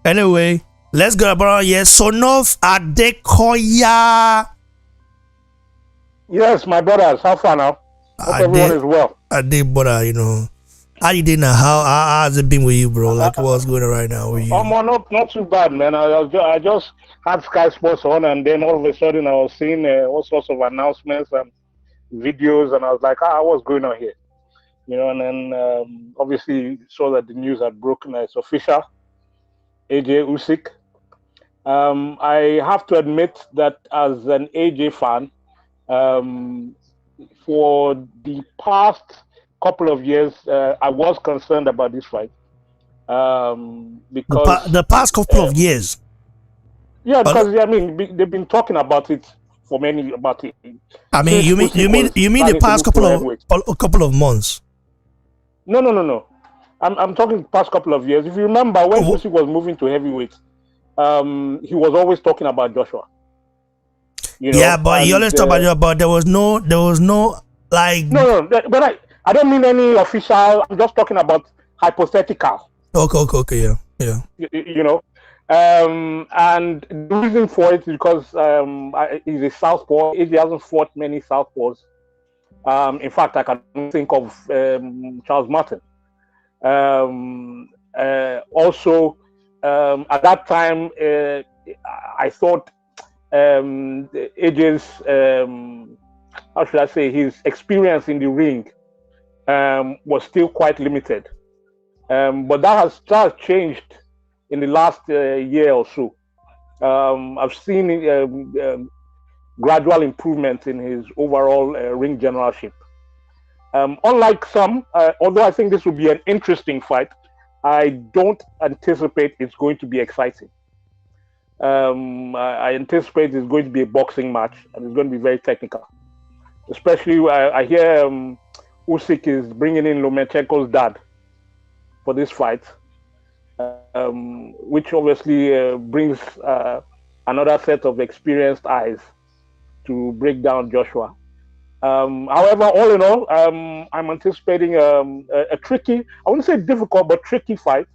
Anyway, let's go about here. Sonof Adekoya. Yes, my brothers. How far now? Hope everyone is well. Brother, how you doing now? How has it been with you, bro? Like, what's going on right now with you? Not too bad, man. I just had Sky Sports on, and then all of a sudden I was seeing all sorts of announcements and videos, and I was like, what's going on here? And then obviously saw that the news had broken. It's official. AJ Usyk. I have to admit that as an AJ fan, for the past couple of years, I was concerned about this fight. Because the past couple of years. Yeah, because they've been talking about it for about it. I mean, you mean the past couple of months? No. I'm talking past couple of years. If you remember when Usyk was moving to heavyweight, he was always talking about Joshua. Yeah, but he always talked about Joshua, but there was no like. No, but I don't mean any official. I'm just talking about hypothetical. Okay, yeah. And the reason for it is because he's a southpaw. He hasn't fought many southpaws. In fact, I can think of Charles Martin. Also, at that time, I thought AJ's, how should I say, his experience in the ring was still quite limited. But that has changed in the last year or so. I've seen gradual improvement in his overall ring generalship. Unlike some, although I think this will be an interesting fight, I don't anticipate it's going to be exciting. I anticipate it's going to be a boxing match, and it's going to be very technical. Especially, I hear Usyk is bringing in Lomachenko's dad for this fight, which obviously brings another set of experienced eyes to break down Joshua. However, all in all, I'm anticipating a tricky, I wouldn't say difficult, but tricky fight.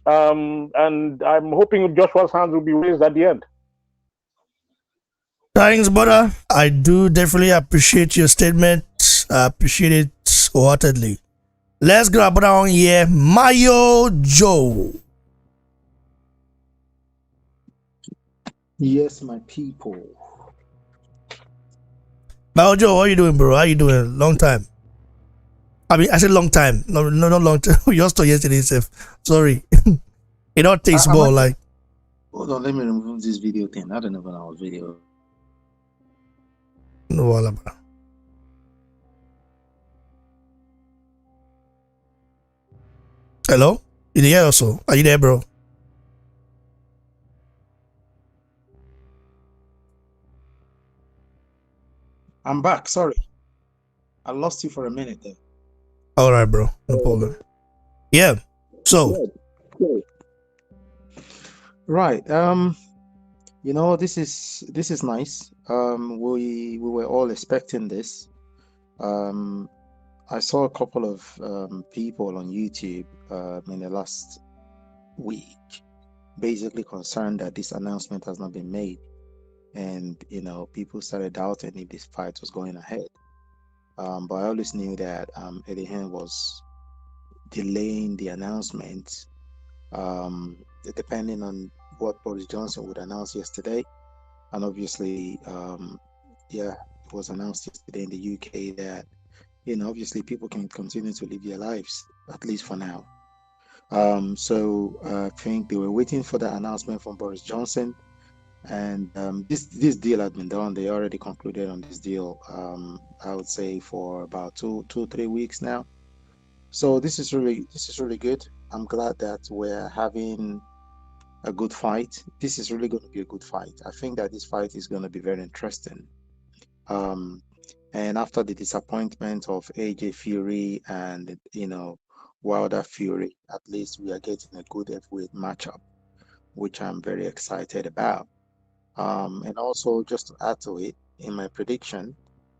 And I'm hoping Joshua's hands will be raised at the end. Thanks, brother. I do definitely appreciate your statement. I appreciate it wholeheartedly. Let's grab down here, Mayo Joe. Yes, my people. Mayo Joe, how you doing, bro? How you doing? Long time. I mean, I said long time. No, not long time. Just yesterday, Seth. Sorry. It all takes more like. Hold on, let me remove this video thing. I don't know when I was video. No wala, bro. Hello? You there also? Are you there, bro? I'm back. Sorry, I lost you for a minute there. All right, bro. No problem. Yeah. So, Right. This is nice. We were all expecting this. I saw a couple of people on YouTube in the last week, basically concerned that this announcement has not been made, and people started doubting if this fight was going ahead. But I always knew that Eddie Hearn was delaying the announcement, depending on what Boris Johnson would announce yesterday. And obviously, it was announced yesterday in the UK that, obviously people can continue to live their lives, at least for now. So I think they were waiting for the announcement from Boris Johnson. And this deal had been done. They already concluded on this deal, I would say, for about 3 weeks now. So this is really good. I'm glad that we're having a good fight. This is really going to be a good fight. I think that this fight is going to be very interesting. And after the disappointment of AJ Fury and Wilder Fury, at least we are getting a good heavyweight matchup, which I'm very excited about. And also, just to add to it, in my prediction,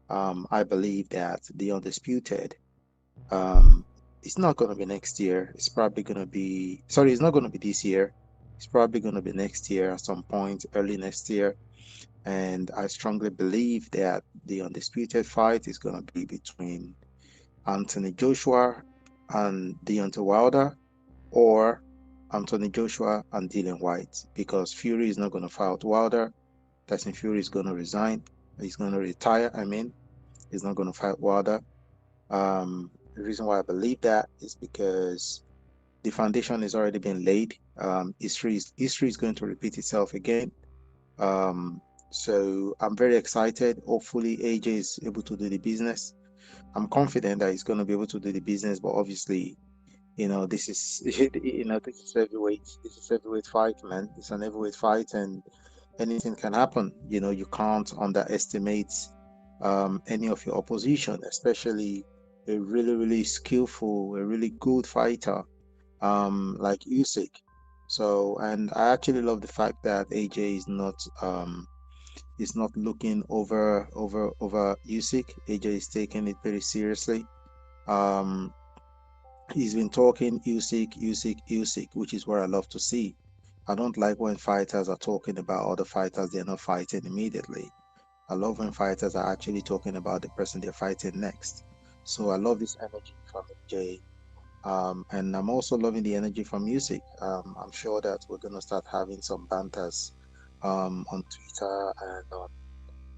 I believe that the Undisputed, it's not going to be next year. It's probably going to be, sorry, it's not going to be this year. It's probably going to be next year at some point, early next year. And I strongly believe that the Undisputed fight is going to be between Anthony Joshua and Deontay Wilder, or Anthony Joshua and Dillian White, because Fury is not going to fight Wilder. Tyson Fury is going to resign. He's going to retire. He's not going to fight Wilder. The reason why I believe that is because the foundation has already been laid. History is going to repeat itself again. So I'm very excited. Hopefully AJ is able to do the business. I'm confident that he's going to be able to do the business, but obviously, this is this is heavyweight. This is heavyweight fight, man. It's an heavyweight fight, and anything can happen. You can't underestimate any of your opposition, especially a really, really skillful, a really good fighter like Usyk. So, and I actually love the fact that AJ is not looking over Usyk. AJ is taking it very seriously. He's been talking Usyk, which is what I love to see. I don't like when fighters are talking about other fighters they're not fighting immediately. I love when fighters are actually talking about the person they're fighting next. So I love this energy from AJ. And I'm also loving the energy from Usyk. I'm sure that we're going to start having some banters on Twitter and on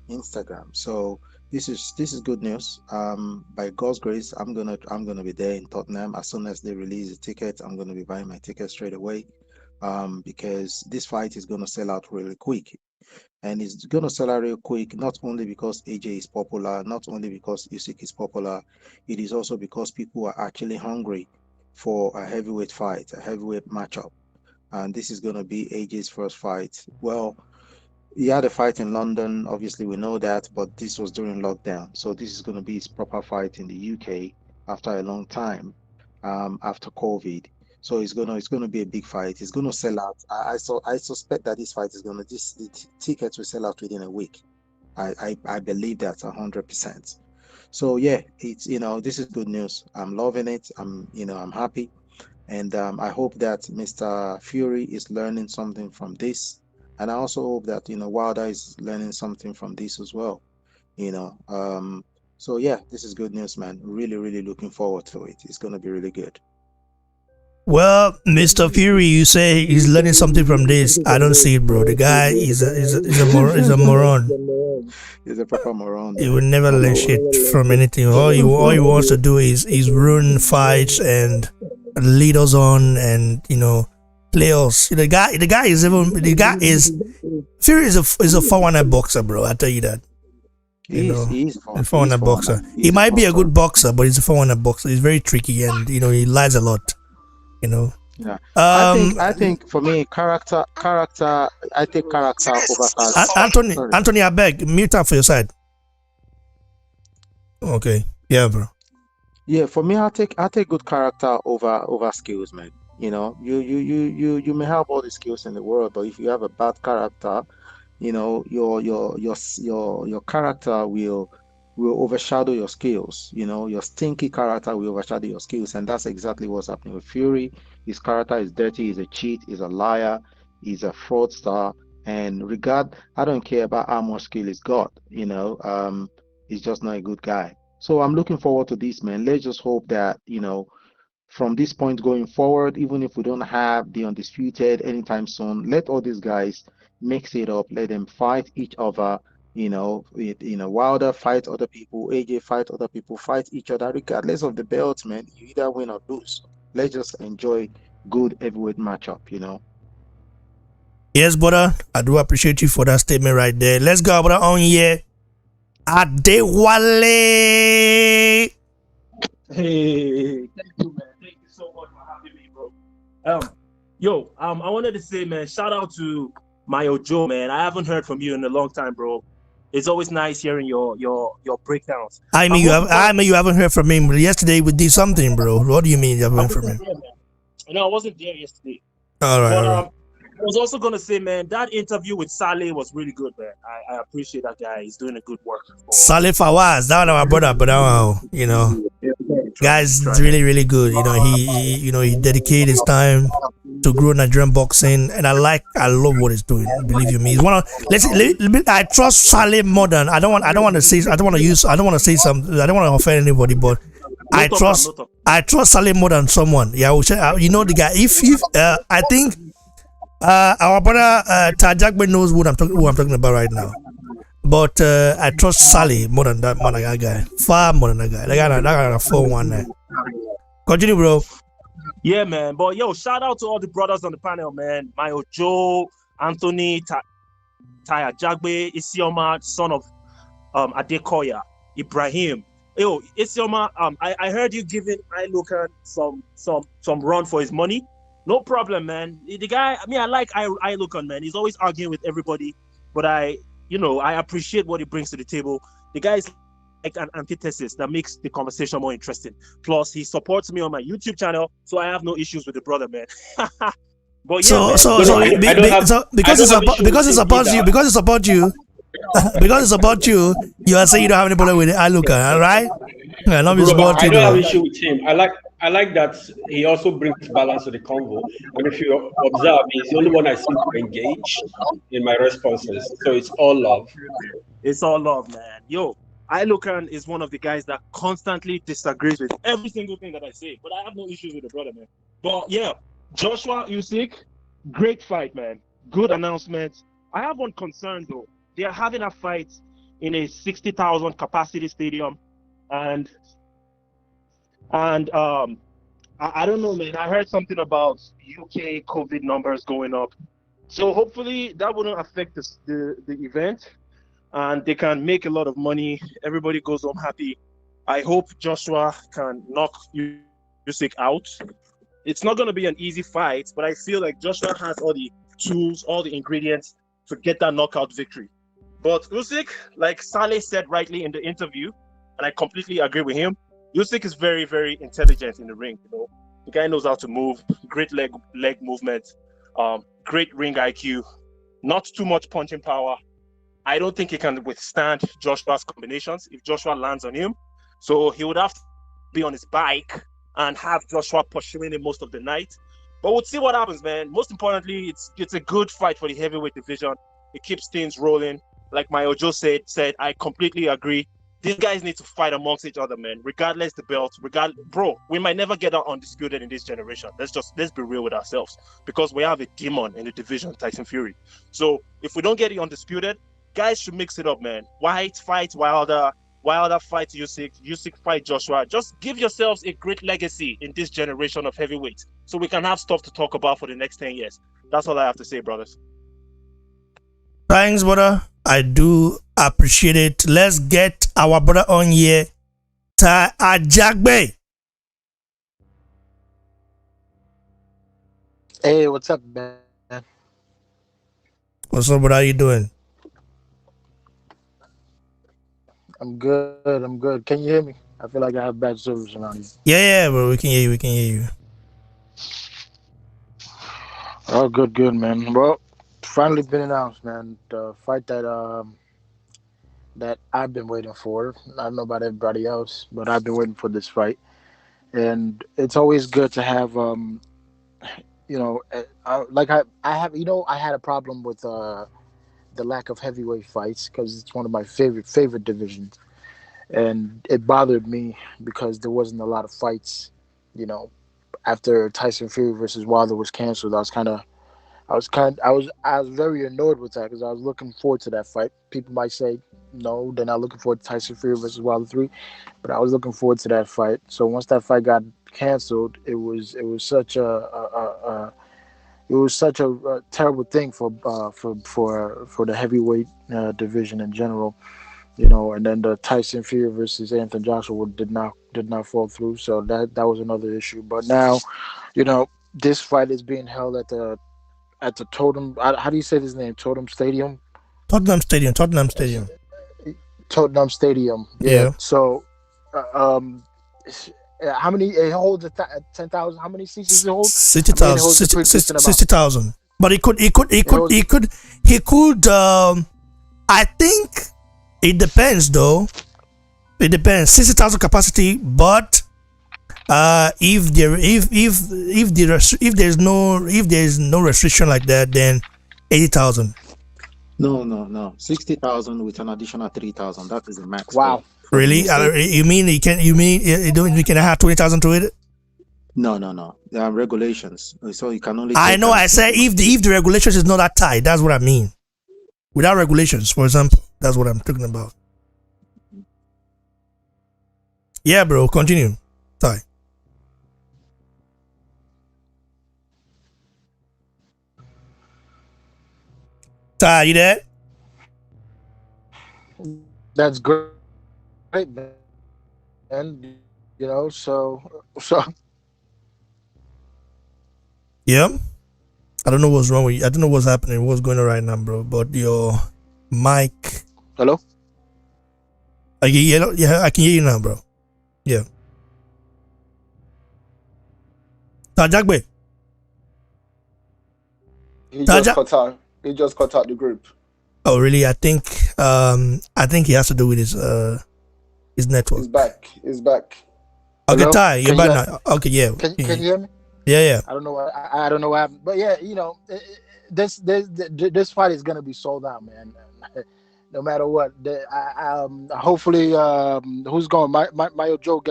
Instagram. So this is good news. By God's grace, I'm gonna be there in Tottenham as soon as they release the ticket. I'm gonna be buying my ticket straight away, because this fight is gonna sell out really quick, and it's gonna sell out real quick. Not only because AJ is popular, not only because Usyk is popular, it is also because people are actually hungry for a heavyweight fight, a heavyweight matchup, and this is gonna be AJ's first fight. Well, he had a fight in London, obviously we know that, but this was during lockdown. So this is going to be his proper fight in the UK after a long time, after COVID. So it's gonna be a big fight. It's gonna sell out. I suspect that this fight is the tickets will sell out within a week. I believe that 100%. So yeah, it's this is good news. I'm loving it. I'm happy, and I hope that Mr. Fury is learning something from this. And I also hope that Wilder is learning something from this as well. So yeah, this is good news, man. Really, really looking forward to it. It's gonna be really good. well, Mr. Fury, you say he's learning something from this. I don't see it, bro. The guy is a moron. He's a proper moron. He will never learn shit from anything. All he wants to do is ruin fights and lead us on, and play us. The guy is Fury is a 419 boxer, bro. I tell you that. He's a foreigner boxer. He might be a good boxer, but he's a foreigner boxer. He's very tricky, and he lies a lot. Yeah. I think for me, character. I take character over talent. Anthony, I beg, mute up for your side. Okay. Yeah, bro. Yeah, for me, I take good character over skills, man. You may have all the skills in the world, but if you have a bad character, your character will overshadow your skills. Your stinky character will overshadow your skills, and that's exactly what's happening with Fury. His character is dirty. He's a cheat. He's a liar. He's a fraudster. And I don't care about how much skill he's got. He's just not a good guy. So I'm looking forward to this, man. Let's just hope that from this point going forward, even if we don't have the undisputed anytime soon, let all these guys mix it up. Let them fight each other. Wilder fight other people, AJ fight other people, fight each other, regardless of the belts, man. You either win or lose. Let's just enjoy good heavyweight matchup, Yes, brother. I do appreciate you for that statement right there. Let's go, brother, on here. Adewale. Hey, thank you, man. Thank you so much for having me, bro. I wanted to say, man, shout out to my Ojo, man. I haven't heard from you in a long time, bro. It's always nice hearing your breakdowns. I mean, you haven't heard from him. Yesterday we did something, bro. What do you mean you haven't heard from him? No, I wasn't there yesterday. All right. I was also gonna say, man, that interview with Saleh was really good, man. I appreciate that guy. He's doing a good work. Saleh Fawaz, that one my brother, but guy's really, really good. He dedicated his time to grow Nigerian boxing, and I love what he's doing. Believe you me, he's one of. I trust Saleh more than I don't want to offend anybody, but I trust Saleh more than someone. Yeah, the guy. If I think. Our brother Tajagbe knows who I'm talking about right now, but I trust Saleh more than that guy, far more than that guy. That guy 4-1. Continue, bro. Yeah, man. But shout out to all the brothers on the panel, man. My Ojo, Anthony, Tajagbe, Isioma, son of Adekoya, Ibrahim. Isioma, I heard you giving Ilokan some run for his money. No problem, man. The guy, I like Ilokan, man. He's always arguing with everybody, but I appreciate what he brings to the table. The guy is like an antithesis that makes the conversation more interesting. Plus, he supports me on my YouTube channel, so I have no issues with the brother, man. But because it's about you, you are saying you don't have any problem with Ilokan, right? I don't have issue with him. I like that he also brings balance to the convo. And if you observe, he's the only one I seem to engage in my responses. So it's all love. It's all love, man. Ilokan is one of the guys that constantly disagrees with every single thing that I say. But I have no issues with the brother, man. But Joshua Usyk, great fight, man. Good announcement. I have one concern, though. They are having a fight in a 60,000 capacity stadium. And I don't know, man. I heard something about UK COVID numbers going up. So hopefully that wouldn't affect the event. And they can make a lot of money. Everybody goes home happy. I hope Joshua can knock Usyk out. It's not going to be an easy fight, but I feel like Joshua has all the tools, all the ingredients to get that knockout victory. But Usyk, like Saleh said rightly in the interview, and I completely agree with him, Usyk is very, very intelligent in the ring. The guy knows how to move, great leg movement, great ring IQ, not too much punching power. I don't think he can withstand Joshua's combinations if Joshua lands on him. So he would have to be on his bike and have Joshua pursuing him most of the night. But we'll see what happens, man. Most importantly, it's a good fight for the heavyweight division. It keeps things rolling. Like my Ojo said, I completely agree. These guys need to fight amongst each other, man. Regardless the belt, bro, we might never get out undisputed in this generation. Let's be real with ourselves, because we have a demon in the division, Tyson Fury. So if we don't get it undisputed, guys should mix it up, man. White fight Wilder fight Usyk fight Joshua. Just give yourselves a great legacy in this generation of heavyweights, so we can have stuff to talk about for the next 10 years. That's all I have to say, brothers. Thanks, brother. I do appreciate it. Let's get our brother on here, Tai Ajagbe. Hey, what's up, man? What's up, brother? How you doing? I'm good. I'm good. Can you hear me? I feel like I have bad service around here. Yeah, bro. We can hear you. We can hear you. Oh, good, man. Well, finally been announced, man. The fight that I've been waiting for. I don't know about everybody else, but I've been waiting for this fight, and it's always good to have like I have I had a problem with the lack of heavyweight fights because it's one of my favorite divisions, and it bothered me because there wasn't a lot of fights, you know. After Tyson Fury versus Wilder was canceled, I was very annoyed with that because I was looking forward to that fight. People might say no, they're not looking forward to Tyson Fury versus Wilder 3, but I was looking forward to that fight. So once that fight got canceled, it was such a terrible thing for the heavyweight division in general, and then the Tyson Fury versus Anthony Joshua did not fall through, so that was another issue. But now, this fight is being held at the Totem. How do you say his name? Totem Stadium. Tottenham Stadium. Tottenham Stadium. Tottenham Stadium. Yeah. So, how many it holds? 10,000. How many seats does it hold? 60,000. 60,000. But he could. I think it depends, though. It depends. 60,000 capacity, but if there's no restriction like that, then 80,000. No. 60,000 with an additional 3,000. That is the max. Wow. Really? You mean you can have 20,000 to it? No. There are regulations, so you can only. I know. I said if the regulations is not that tight, that's what I mean. Without regulations, for example, that's what I'm talking about. Yeah, bro. Continue. Sorry. Ty, you there? That's great, man. And so. Yeah. I don't know what's wrong with you. I don't know what's happening. What's going on right now, bro? But your mic. Hello. I can hear you now, bro. Yeah. Tajagbe. He just cut out the group. Oh, really? I think he has to do with his network. He's back. Okay, Hello? Ty, you're back now. Okay, yeah. Can you hear me? Yeah. I don't know. I don't know what happened, but yeah, this fight is gonna be sold out, man. No matter what. Hopefully, who's going? My Joe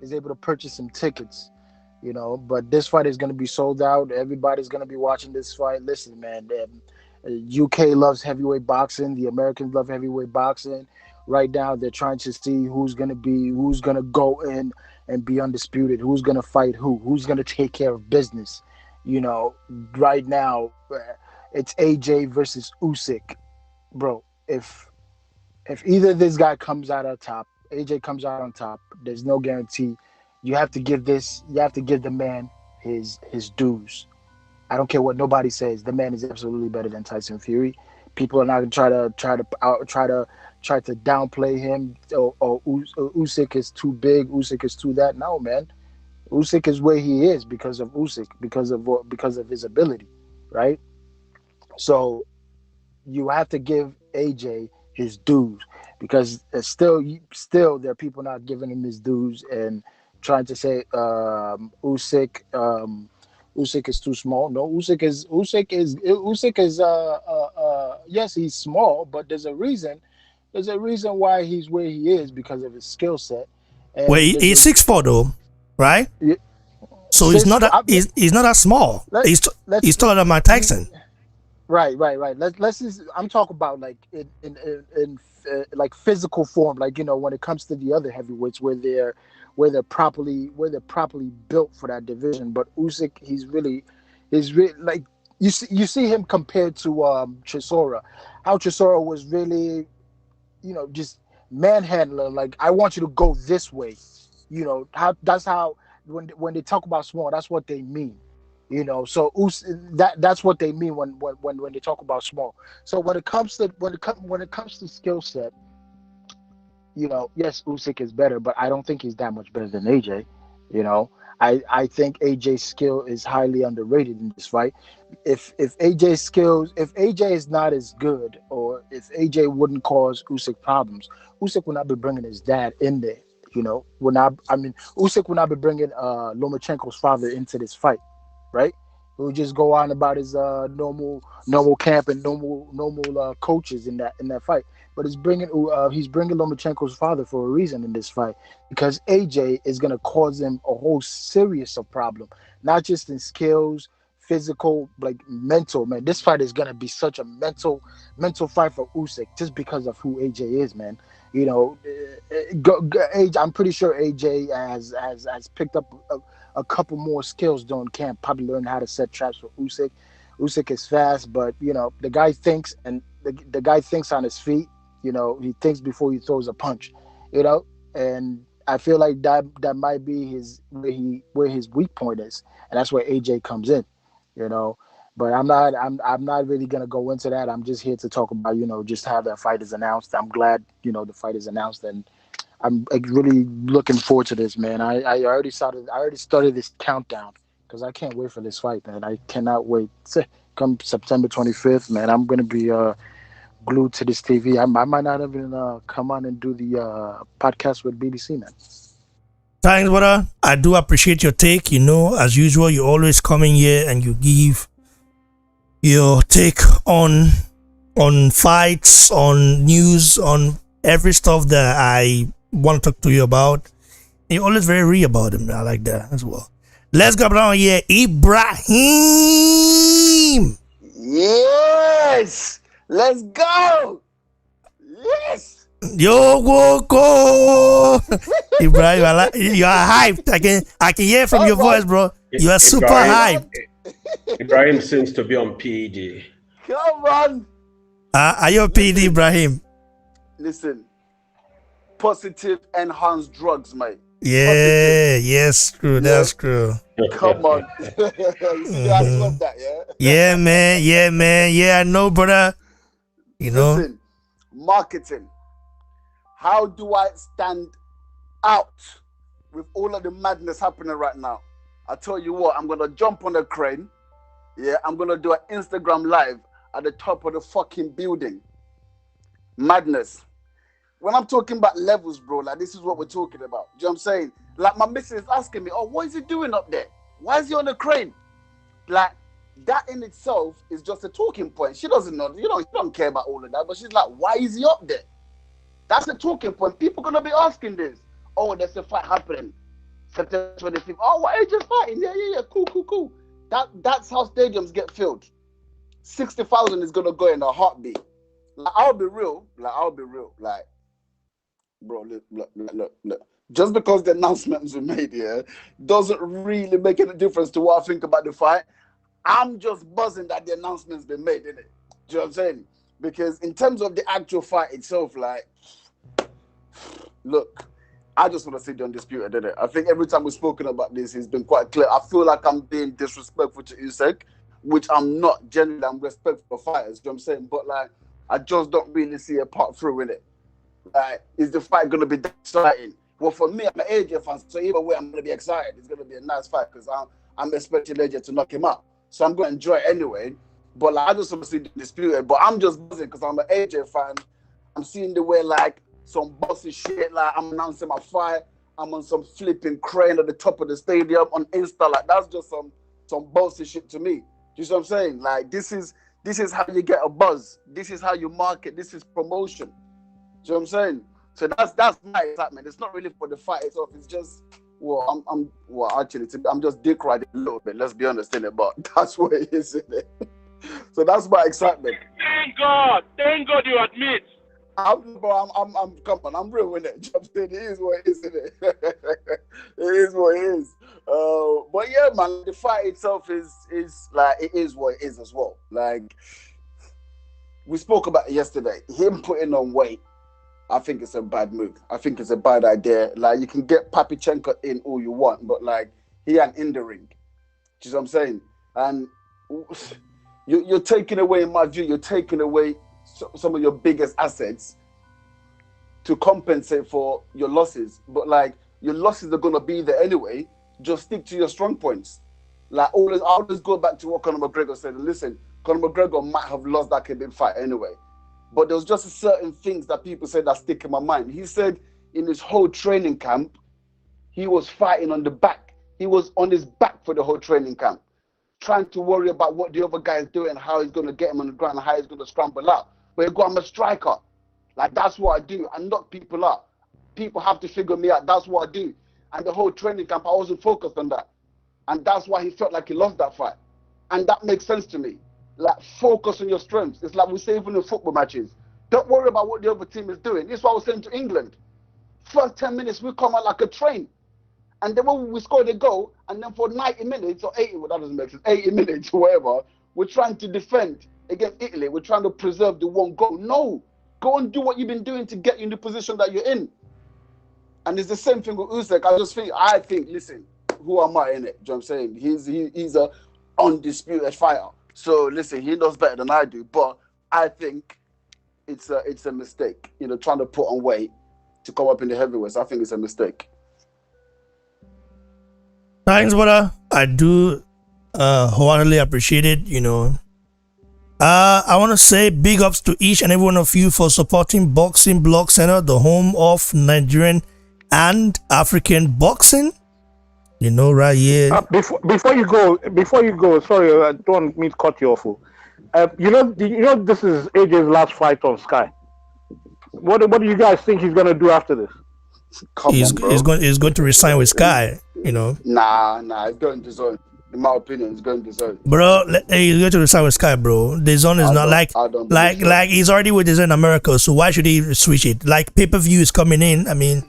is able to purchase some tickets. But this fight is gonna be sold out. Everybody's gonna be watching this fight. Listen, man. UK loves heavyweight boxing. The Americans love heavyweight boxing. Right now, they're trying to see who's gonna go in and be undisputed, who's going to fight who's going to take care of business. Right now, it's AJ versus Usyk. Bro, if either this guy comes out on top, AJ comes out on top, there's no guarantee. You have to give the man his dues. I don't care what nobody says. The man is absolutely better than Tyson Fury. People are not going to try to downplay him. Or Usyk is too big. Usyk is too that. No, man. Usyk is where he is because of Usyk, because of his ability, right? So you have to give AJ his dues because still there are people not giving him his dues and trying to say Usyk is too small. No, Usyk is yes, he's small, but there's a reason why he's where he is because of his skill set. Well, he's 6'4" though, right? Yeah. So he's not that small. He's taller than Mike Tyson. Right. Let's just, I'm talking about like in like physical form, like when it comes to the other heavyweights where they're properly built for that division. But Usyk, he's really like you see him compared to Chisora, how Chisora was really, just manhandling. Like, I want you to go this way. That's how when they talk about small, that's what they mean. So that's what they mean when they talk about small. So when it comes to skill set, yes, Usyk is better, but I don't think he's that much better than AJ. I think AJ's skill is highly underrated in this fight. If AJ is not as good, or if AJ wouldn't cause Usyk problems, Usyk would not be bringing his dad in there. Usyk would not be bringing Lomachenko's father into this fight, right? He would just go on about his normal camp and normal coaches in that fight. But he's bringing Lomachenko's father for a reason in this fight, because AJ is going to cause him a whole series of problems, not just in skills, physical, like mental. Man, this fight is going to be such a mental fight for Usyk, just because of who AJ is, man. I'm pretty sure AJ has picked up a couple more skills during camp. Probably learned how to set traps for Usyk. Usyk is fast, but the guy thinks, and the guy thinks on his feet. He thinks before he throws a punch. And I feel like that might be where his weak point is, and that's where AJ comes in. But I'm not really gonna go into that. I'm just here to talk about just how that fight is announced. I'm glad the fight is announced, and I'm really looking forward to this, man. I already started this countdown, because I can't wait for this fight, man. I cannot wait. Come September 25th, man, I'm gonna be glued to this TV. I might not even come on and do the podcast with BBC, man. Thanks, brother. I do appreciate your take. As usual, you always come in here and you give your take on fights, on news, on every stuff that I want to talk to you about. You're always very real about him. I like that as well. Let's go down here, Ibrahim. Yes, let's go. Yes. Yo, go. Ibrahim, you are hyped. I can hear from your voice, bro. You are super hyped. Ibrahim seems to be on PED. Come on. Are you on PED, Ibrahim? Listen, positive enhanced drugs, mate. Yeah, yes, true. That's true. Come on. You see, I love that, yeah? Yeah, man. Yeah, I know, brother. Listen, marketing. How do I stand out with all of the madness happening right now? I tell you what, I'm going to jump on a crane. Yeah, I'm going to do an Instagram live at the top of the fucking building. Madness. When I'm talking about levels, bro, like, this is what we're talking about. Do you know what I'm saying? Like, my missus is asking me, oh, what is he doing up there? Why is he on the crane? Like, that in itself is just a talking point. She doesn't know, she don't care about all of that, but she's like, why is he up there? That's a talking point. People are going to be asking this. Oh, there's a fight happening. September 25th. Oh, why are you just fighting? Yeah. Cool. That's how stadiums get filled. 60,000 is going to go in a heartbeat. Like, I'll be real. Like, bro, look. Just because the announcements were made here doesn't really make any difference to what I think about the fight. I'm just buzzing that the announcement's been made, innit? Do you know what I'm saying? Because in terms of the actual fight itself, like, look, I just want to see the undisputed, innit? I think every time we've spoken about this, it's been quite clear. I feel like I'm being disrespectful to Usyk, which I'm not. Generally, I'm respectful for fighters, do you know what I'm saying? But, like, I just don't really see a part through in it. Like, is the fight going to be that exciting? Well, for me, I'm an AJ fan, so either way, I'm going to be excited. It's going to be a nice fight because I'm expecting AJ to knock him out. So I'm going to enjoy it anyway. But like, I just want to see the disputed. But I'm just buzzing because I'm an AJ fan. I'm seeing the way, like, some bossy shit, like, I'm announcing my fight. I'm on some flipping crane at the top of the stadium on Insta. Like, that's just some bossy shit to me. You see what I'm saying? Like, this is how you get a buzz. This is how you market. This is promotion. Do you know what I'm saying? So that's my excitement. It's not really for the fight itself. It's just, I'm just dick riding a little bit. Let's be honest, innit? But that's what it is, innit? So that's my excitement. Thank God you admit. I'm come on, I'm real with it. You know what I'm saying? It is what it is, innit? It is what it is. But yeah, man, the fight itself is like it is what it is as well. Like we spoke about it yesterday. Him putting on weight, I think it's a bad move. I think it's a bad idea. Like you can get Papichenko in all you want, but like he ain't in the ring. Do you know what I'm saying? And you're taking away, in my view, you're taking away some of your biggest assets to compensate for your losses. But like your losses are gonna be there anyway. Just stick to your strong points. Like I always go back to what Conor McGregor said. And listen, Conor McGregor might have lost that Khabib fight anyway, but there was just certain things that people said that stick in my mind. He said in his whole training camp, he was fighting on the back. He was on his back for the whole training camp, trying to worry about what the other guy is doing, how he's going to get him on the ground, and how he's going to scramble out. But he got, I'm a striker. Like, that's what I do. I knock people out. People have to figure me out. That's what I do. And the whole training camp, I wasn't focused on that. And that's why he felt like he lost that fight. And that makes sense to me. Like, focus on your strengths. It's like we say even in football matches. Don't worry about what the other team is doing. This is what I was saying to England. First 10 minutes, we come out like a train. And then when we score the goal, and then for 90 minutes, or 80, well, that doesn't make sense, 80 minutes or whatever, we're trying to defend against Italy. We're trying to preserve the one goal. No. Go and do what you've been doing to get you in the position that you're in. And it's the same thing with Usyk. I think, listen, who am I in it? Do you know what I'm saying? He's a undisputed fighter. So listen, he knows better than I do. But I think it's a mistake. You know, trying to put on weight to come up in the heavyweights. I think it's a mistake. Thanks, brother. I do wholeheartedly appreciate it. You know, I want to say big ups to each and every one of you for supporting Boxing Blog Center, the home of Nigerian and African boxing. You know, right here. Before you go, sorry, I don't mean to cut you off. You know, this is AJ's last fight on Sky. What do you guys think he's gonna do after this? He's going to resign with Sky. You know. Nah, he's going to zone. In my opinion, he's going to zone. Bro, he's going to resign with Sky, bro. The zone is not like he's already with his in America, so why should he switch it? Like pay-per-view is coming in. I mean,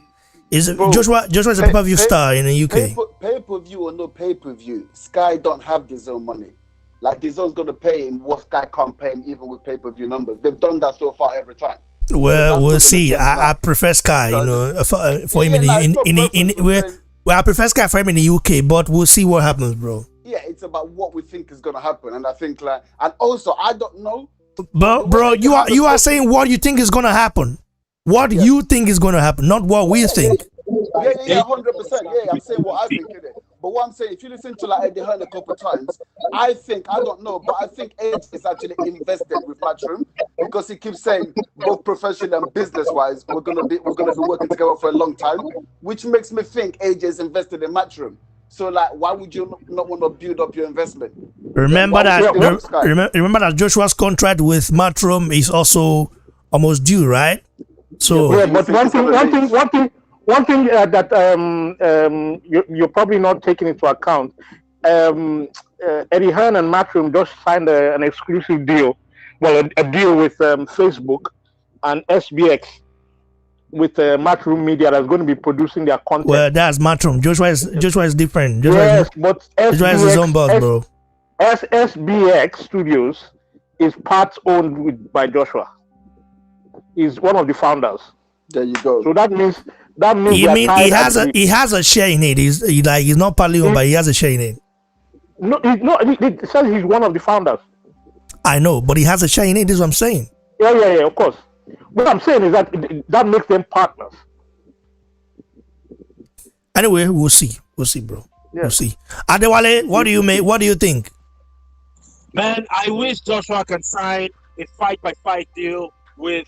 Joshua's a pay-per-view star in the UK. Pay-per-view or no pay-per-view, Sky don't have the zone money. Like the zone's gonna pay him what Sky can't pay him, even with pay-per-view numbers. They've done that so far every time. Well, we'll see. I prefer Sky, you know, for him I prefer Sky for him in the UK, but we'll see what happens, bro. Yeah, it's about what we think is gonna happen, and I think and also I don't know. But bro, you are saying what you think is gonna happen. What you think is gonna happen, not what we think. Yeah, 100%. Yeah, I'm saying what I think in it. But what I'm saying, if you listen to like Eddie Hearn a couple of times, I don't know, but I think Edge is actually invested with Matchroom because he keeps saying both professional and business-wise, we're gonna be working together for a long time, which makes me think Edge is invested in Matchroom. So like, why would you not want to build up your investment? Remember that Joshua's contract with Matchroom is also almost due, right? So yeah, but one thing that you're probably not taking into account, Eddie Hearn and Matchroom just signed an exclusive deal, a deal with Facebook and SBX with Matchroom Media that's going to be producing their content. Well, that's Matchroom. Joshua is different. But Joshua is his own boss, bro. SBX Studios is part owned by Joshua. He's one of the founders. There you go. So that means he has a share in it. He's not partly owned, but he has a share in it. No, it says he's one of the founders. I know, but he has a share in it. This is what I'm saying. Yeah, of course. What I'm saying is that makes them partners. Anyway, we'll see, bro. Yeah. We'll see. Adewale, what do you think? Man, I wish Joshua can sign a fight-by-fight deal with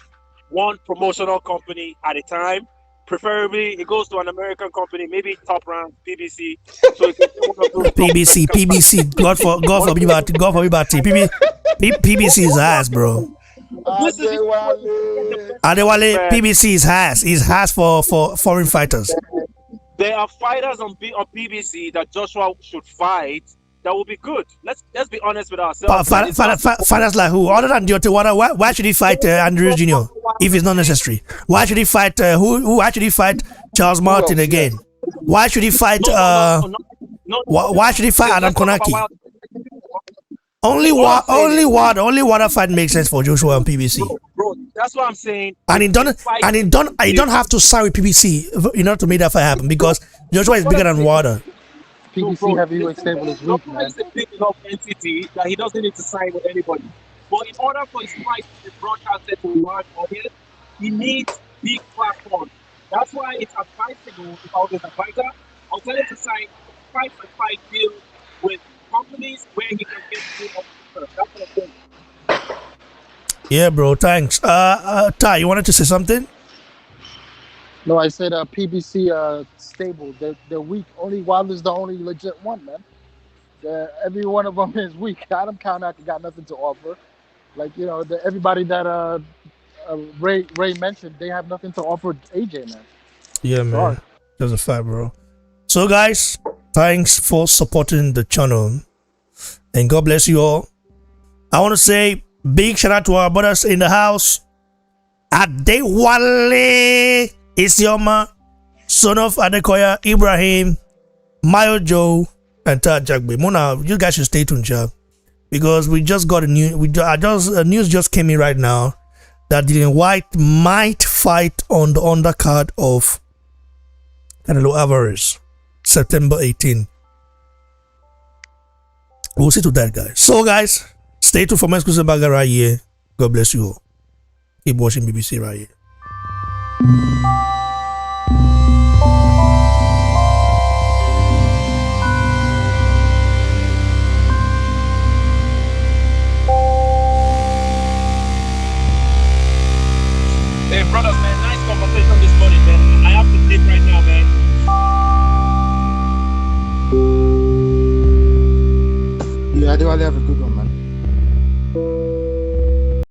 one promotional company at a time. Preferably, it goes to an American company, maybe Top Rank, PBC. So PBC. God forbid, PBC is ass, bro. Adewale, PBC is ass. Is ass for foreign fighters. There are fighters on PBC that Joshua should fight. That will be good. Let's be honest with ourselves. Fighters like who? Other than Deontay, why should he fight Andrews Jr. if it's not necessary? Why should he fight who actually fight Charles Martin again? Why should he fight No, Why should he fight Adam let's talk about Konaki? Wilder. Only All I'm saying is- Wilder fight makes sense for Joshua and PBC. Bro, that's what I'm saying. And he don't Fight- you don't have to sign with PBC in order to make that fight happen because Joshua is bigger than Wilder. PBC heavyweight stable is weak, Joshua man. is a big enough entity that he doesn't need to sign with anybody. But in order for his fight to be broadcasted to a large audience, he needs big platforms. That's why it's advisable, if I was a fighter, I'll tell him to sign 5-for-5 deal with companies where he can get good offers. That's what I'm saying. Yeah, bro. Thanks. Ty, you wanted to say something? No, I said PBC stable. They're weak. Only Wilder's the only legit one, man. Every one of them is weak. Adam Konaki got nothing to offer. Like, you know, everybody that Ray mentioned, they have nothing to offer AJ, man. Yeah, man. Sorry. That's a fact, bro. So, guys, thanks for supporting the channel. And God bless you all. I want to say big shout out to our brothers in the house. Adewale Isioma, son of Adekoya Ibrahim, Mayo Joe, and Tad Jagbe. Mona, you guys should stay tuned, Jack. Because we just got a news just came in right now that Dillian White might fight on the undercard of Canelo Alvarez, September 18. We'll see to that, guys. So, guys, stay tuned for my exclusive bagger right here. God bless you all. Keep watching BBC right here.